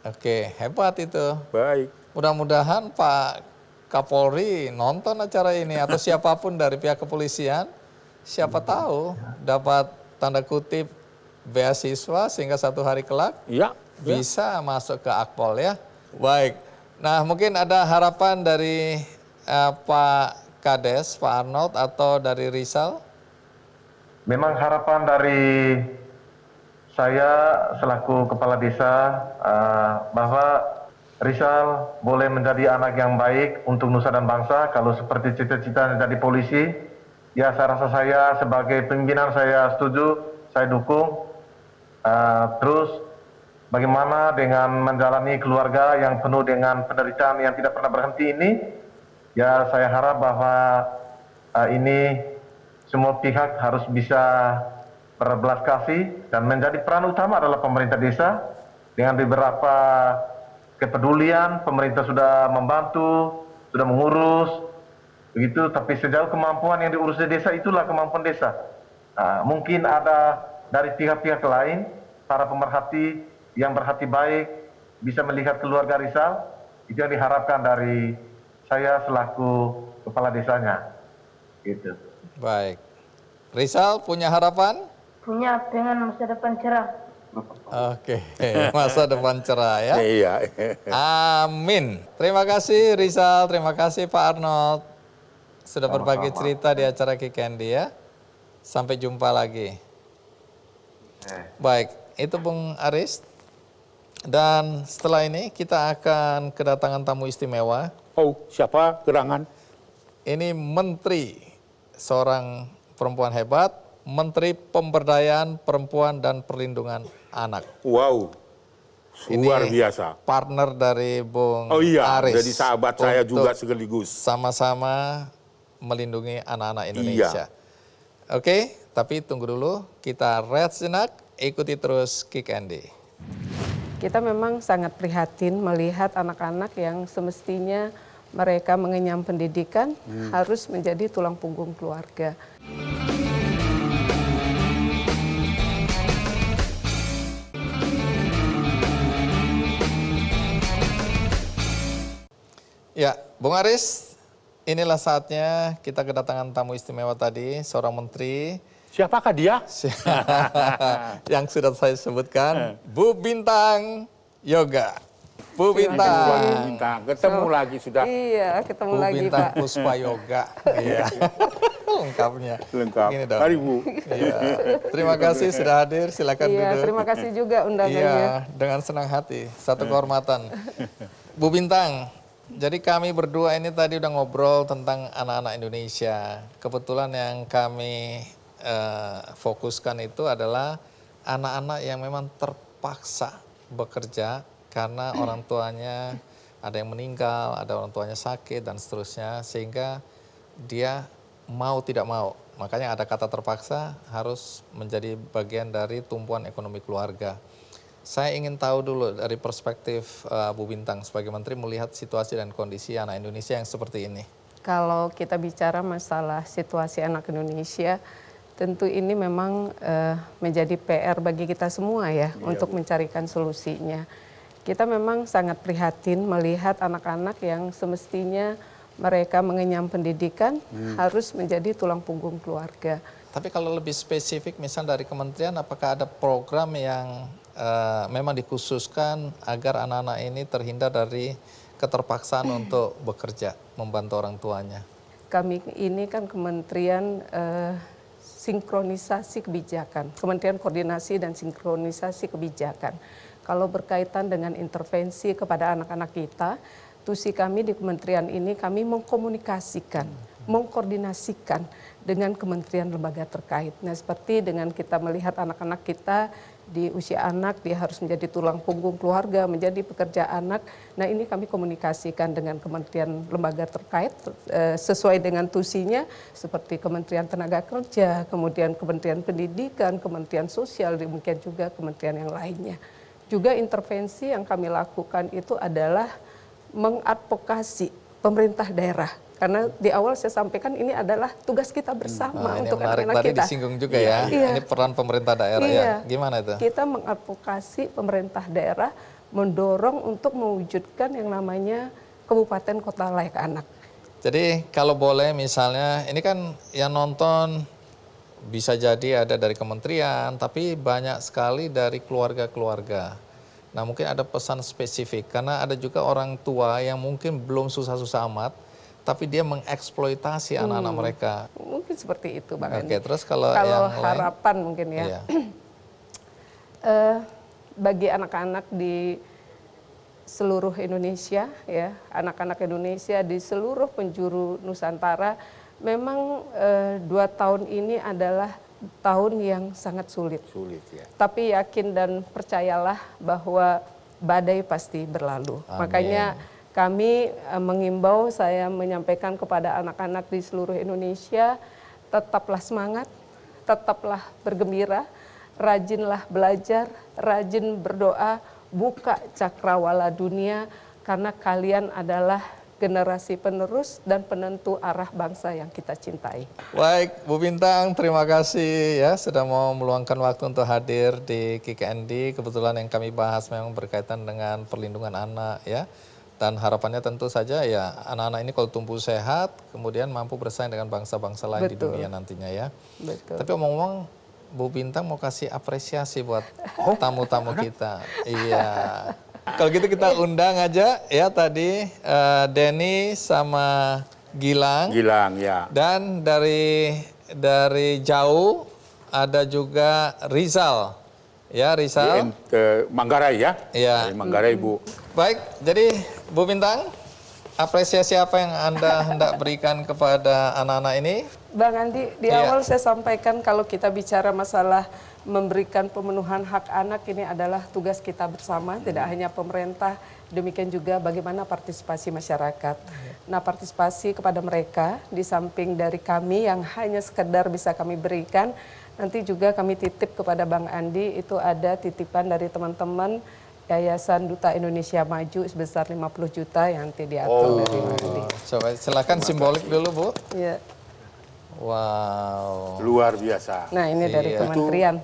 Speaker 2: Oke, hebat itu.
Speaker 3: Baik.
Speaker 2: Mudah-mudahan Pak Kapolri nonton acara ini atau siapapun dari pihak kepolisian, siapa tahu dapat tanda kutip beasiswa sehingga suatu hari kelak bisa masuk ke Akpol ya. Baik. Nah, mungkin ada harapan dari Pak Kades, Pak Arnold atau dari Rizal?
Speaker 11: Memang harapan dari saya selaku kepala desa bahwa Rizal boleh menjadi anak yang baik untuk nusa dan bangsa. Kalau seperti cita-cita menjadi polisi, ya saya rasa saya sebagai pimpinan saya setuju, saya dukung. Terus bagaimana dengan menjalani keluarga yang penuh dengan penderitaan yang tidak pernah berhenti ini, ya saya harap bahwa ini semua pihak harus bisa berbelas kasih dan menjadi peran utama adalah pemerintah desa. Dengan beberapa kepedulian, pemerintah sudah membantu, sudah mengurus, begitu. Tapi sejauh kemampuan yang diurus di desa itulah kemampuan desa. Mungkin ada dari pihak-pihak lain, para pemerhati yang berhati baik bisa melihat keluarga Rizal. Itu yang diharapkan dari saya selaku kepala desanya. Gitu.
Speaker 2: Baik. Rizal punya harapan?
Speaker 10: Punya, dengan masa depan cerah.
Speaker 2: Oke, masa depan cerah ya.
Speaker 3: Iya.
Speaker 2: Amin. Terima kasih Rizal, terima kasih Pak Arnold. Sudah berbagi cerita di acara Ki Candy ya. Sampai jumpa lagi. Baik, itu Bung Aris. Dan setelah ini kita akan kedatangan tamu istimewa.
Speaker 3: Oh, siapa gerangan?
Speaker 2: Ini menteri, seorang perempuan hebat, Menteri Pemberdayaan Perempuan dan Perlindungan Anak.
Speaker 3: Wow, luar biasa.
Speaker 2: Partner dari Bung
Speaker 3: Aris.
Speaker 2: Aris.
Speaker 3: Jadi sahabat saya juga sekaligus.
Speaker 2: Sama-sama melindungi anak-anak Indonesia. Oke, tapi tunggu dulu, kita rehat sejenak, ikuti terus Ki Candy.
Speaker 13: Kita memang sangat prihatin melihat anak-anak yang semestinya mereka mengenyam pendidikan harus menjadi tulang punggung keluarga.
Speaker 2: Ya, Bung Aris, inilah saatnya kita kedatangan tamu istimewa tadi, seorang menteri.
Speaker 3: Siapakah dia?
Speaker 2: Yang sudah saya sebutkan, Bu Bintang Yoga. Bu Bintang.
Speaker 3: Ketemu lagi sudah.
Speaker 13: Iya, ketemu lagi
Speaker 2: Bu Bintang
Speaker 13: Pak.
Speaker 2: Puspa Yoga. Iya. Lengkapnya.
Speaker 3: Lengkap.
Speaker 2: Gini dong.
Speaker 3: Mari Bu.
Speaker 2: Iya. Terima kasih sudah hadir, silakan
Speaker 13: Iya,
Speaker 2: duduk.
Speaker 13: terima kasih juga undangannya.
Speaker 2: Iya, dengan senang hati. Satu kehormatan. Bu Bintang, jadi kami berdua ini tadi udah ngobrol tentang anak-anak Indonesia. Kebetulan yang kami fokuskan itu adalah anak-anak yang memang terpaksa bekerja karena orang tuanya ada yang meninggal, ada orang tuanya sakit dan seterusnya, sehingga dia mau tidak mau. Makanya ada kata terpaksa harus menjadi bagian dari tumpuan ekonomi keluarga. Saya ingin tahu dulu dari perspektif Bu Bintang sebagai Menteri melihat situasi dan kondisi anak Indonesia yang seperti ini.
Speaker 13: Kalau kita bicara masalah situasi anak Indonesia, tentu ini memang menjadi PR bagi kita semua ya untuk mencarikan solusinya. Kita memang sangat prihatin melihat anak-anak yang semestinya mereka mengenyam pendidikan harus menjadi tulang punggung keluarga.
Speaker 2: Tapi kalau lebih spesifik misal dari kementerian, apakah ada program yang memang dikhususkan agar anak-anak ini terhindar dari keterpaksaan untuk bekerja, membantu orang tuanya?
Speaker 13: Kami ini kan Kementerian Sinkronisasi Kebijakan, Kementerian Koordinasi dan Sinkronisasi Kebijakan. Kalau berkaitan dengan intervensi kepada anak-anak kita, tusi kami di kementerian ini kami mengkomunikasikan, mengkoordinasikan dengan kementerian lembaga terkait. Nah, seperti dengan kita melihat anak-anak kita di usia anak, dia harus menjadi tulang punggung keluarga, menjadi pekerja anak. Nah, ini kami komunikasikan dengan kementerian lembaga terkait sesuai dengan tusinya, seperti Kementerian Tenaga Kerja, kemudian Kementerian Pendidikan, Kementerian Sosial, demikian juga kementerian yang lainnya. Juga intervensi yang kami lakukan itu adalah mengadvokasi pemerintah daerah. Karena di awal saya sampaikan ini adalah tugas kita bersama untuk anak-anak kita.
Speaker 2: Tadi disinggung juga ya, ini peran pemerintah daerah ya. Gimana itu?
Speaker 13: Kita mengadvokasi pemerintah daerah mendorong untuk mewujudkan yang namanya kabupaten kota layak anak.
Speaker 2: Jadi kalau boleh misalnya, ini kan yang nonton bisa jadi ada dari kementerian, tapi banyak sekali dari keluarga-keluarga. Nah mungkin ada pesan spesifik, karena ada juga orang tua yang mungkin belum susah-susah amat, tapi dia mengeksploitasi anak-anak mereka.
Speaker 13: Mungkin seperti itu, Bang
Speaker 2: Oke, terus kalau
Speaker 13: yang
Speaker 2: lain?
Speaker 13: harapan mungkin ya,
Speaker 2: Iya.
Speaker 13: bagi anak-anak di seluruh Indonesia, ya, anak-anak Indonesia di seluruh penjuru Nusantara, memang 2 tahun ini adalah tahun yang sangat sulit.
Speaker 3: Ya.
Speaker 13: Tapi yakin dan percayalah bahwa badai pasti berlalu.
Speaker 2: Amin.
Speaker 13: Makanya kami mengimbau, saya menyampaikan kepada anak-anak di seluruh Indonesia, tetaplah semangat, tetaplah bergembira, rajinlah belajar, rajin berdoa, buka cakrawala dunia, karena kalian adalah generasi penerus dan penentu arah bangsa yang kita cintai.
Speaker 2: Baik, Bu Bintang, terima kasih ya sudah mau meluangkan waktu untuk hadir di KKND. Kebetulan yang kami bahas memang berkaitan dengan perlindungan anak ya. Dan harapannya tentu saja ya anak-anak ini kalau tumbuh sehat, kemudian mampu bersaing dengan bangsa-bangsa lain di dunia nantinya ya.
Speaker 13: Betul.
Speaker 2: Tapi omong-omong, Bu Bintang mau kasih apresiasi buat tamu-tamu kita. Iya. Kalau gitu kita undang aja ya tadi Denny sama Gilang.
Speaker 3: Gilang ya.
Speaker 2: Dan dari jauh ada juga Rizal. Ya, Rizal.
Speaker 3: Manggarai ya.
Speaker 2: Iya.
Speaker 3: Manggarai, Bu.
Speaker 2: Baik, jadi Bu Bintang, apresiasi apa yang Anda hendak berikan kepada anak-anak ini?
Speaker 13: Bang Andi, di awal saya sampaikan kalau kita bicara masalah memberikan pemenuhan hak anak, ini adalah tugas kita bersama, tidak hanya pemerintah, demikian juga bagaimana partisipasi masyarakat. Nah, partisipasi kepada mereka, di samping dari kami yang hanya sekedar bisa kami berikan, nanti juga kami titip kepada Bang Andi, itu ada titipan dari teman-teman Yayasan Duta Indonesia Maju sebesar 50 juta yang nanti diatur dari Bang Andi.
Speaker 2: Coba silakan simbolik dulu, Bu.
Speaker 13: Iya.
Speaker 2: Wow.
Speaker 3: Luar biasa.
Speaker 13: Nah, ini dari kementerian.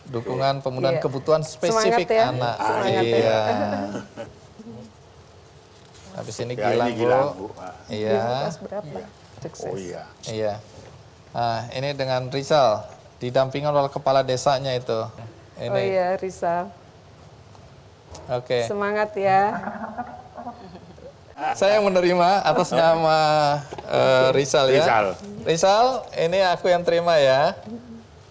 Speaker 2: Dukungan pemenuhan kebutuhan spesifik
Speaker 13: semangat ya.
Speaker 2: anak.
Speaker 13: Semangat
Speaker 2: iya.
Speaker 13: ya.
Speaker 2: Habis ini
Speaker 3: Ya,
Speaker 2: Gilang,
Speaker 3: ini Gilang,
Speaker 2: Bu.
Speaker 3: Bu.
Speaker 2: Iya.
Speaker 13: Berapa? Sukses.
Speaker 3: Oh iya.
Speaker 2: Iya. Nah, ini dengan Rizal, didampingi oleh kepala desanya itu. Ini.
Speaker 13: Oh iya, Rizal.
Speaker 2: Oke.
Speaker 13: Semangat ya.
Speaker 2: Saya menerima atas nama Rizal ya. Rizal, ini aku yang terima ya.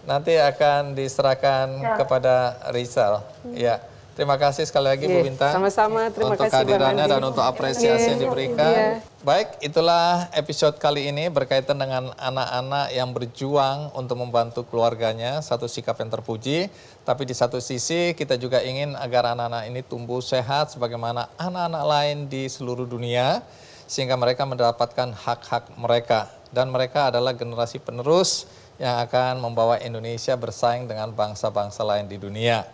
Speaker 2: Nanti akan diserahkan kepada Rizal. Ya. Terima kasih sekali lagi Bu Bintang.
Speaker 13: Sama-sama, terima
Speaker 2: untuk
Speaker 13: kasih
Speaker 2: kehadirannya
Speaker 13: Bang Andi.
Speaker 2: dan untuk apresiasi yang diberikan.
Speaker 13: Iya.
Speaker 2: Baik, itulah episode kali ini berkaitan dengan anak-anak yang berjuang untuk membantu keluarganya, satu sikap yang terpuji. Tapi di satu sisi kita juga ingin agar anak-anak ini tumbuh sehat sebagaimana anak-anak lain di seluruh dunia, sehingga mereka mendapatkan hak-hak mereka. Dan mereka adalah generasi penerus yang akan membawa Indonesia bersaing dengan bangsa-bangsa lain di dunia.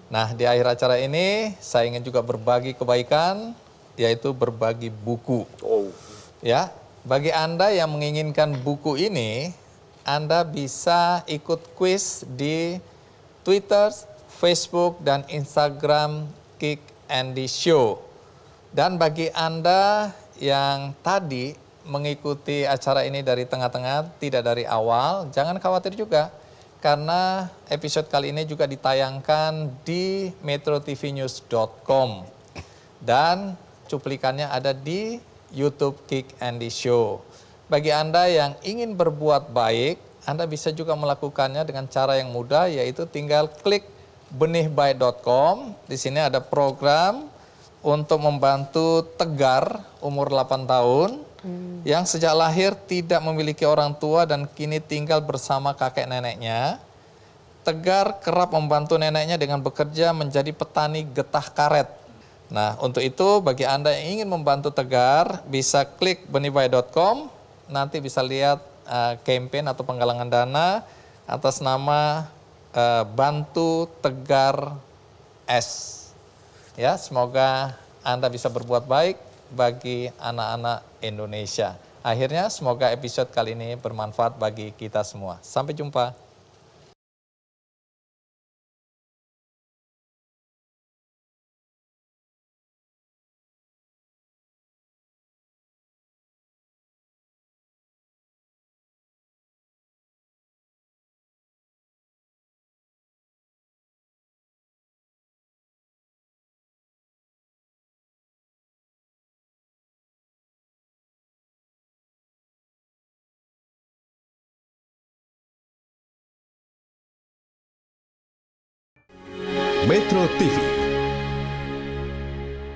Speaker 2: Nah, di akhir acara ini saya ingin juga berbagi kebaikan, yaitu berbagi buku. Ya, bagi Anda yang menginginkan buku ini, Anda bisa ikut kuis di Twitter, Facebook, dan Instagram Kick Andy Show. Dan bagi Anda yang tadi mengikuti acara ini dari tengah-tengah, tidak dari awal, jangan khawatir juga. Karena episode kali ini juga ditayangkan di metrotvnews.com. Dan cuplikannya ada di YouTube Kick Andy Show. Bagi Anda yang ingin berbuat baik, Anda bisa juga melakukannya dengan cara yang mudah, yaitu tinggal klik benihbaik.com. Di sini ada program untuk membantu Tegar umur 8 tahun yang sejak lahir tidak memiliki orang tua dan kini tinggal bersama kakek neneknya. Tegar kerap membantu neneknya dengan bekerja menjadi petani getah karet. Nah, untuk itu bagi Anda yang ingin membantu Tegar, bisa klik benihbaik.com, nanti bisa lihat campaign atau penggalangan dana atas nama Bantu Tegar S. Ya, semoga Anda bisa berbuat baik bagi anak-anak Indonesia. Akhirnya, semoga episode kali ini bermanfaat bagi kita semua. Sampai jumpa.
Speaker 14: Metro TV,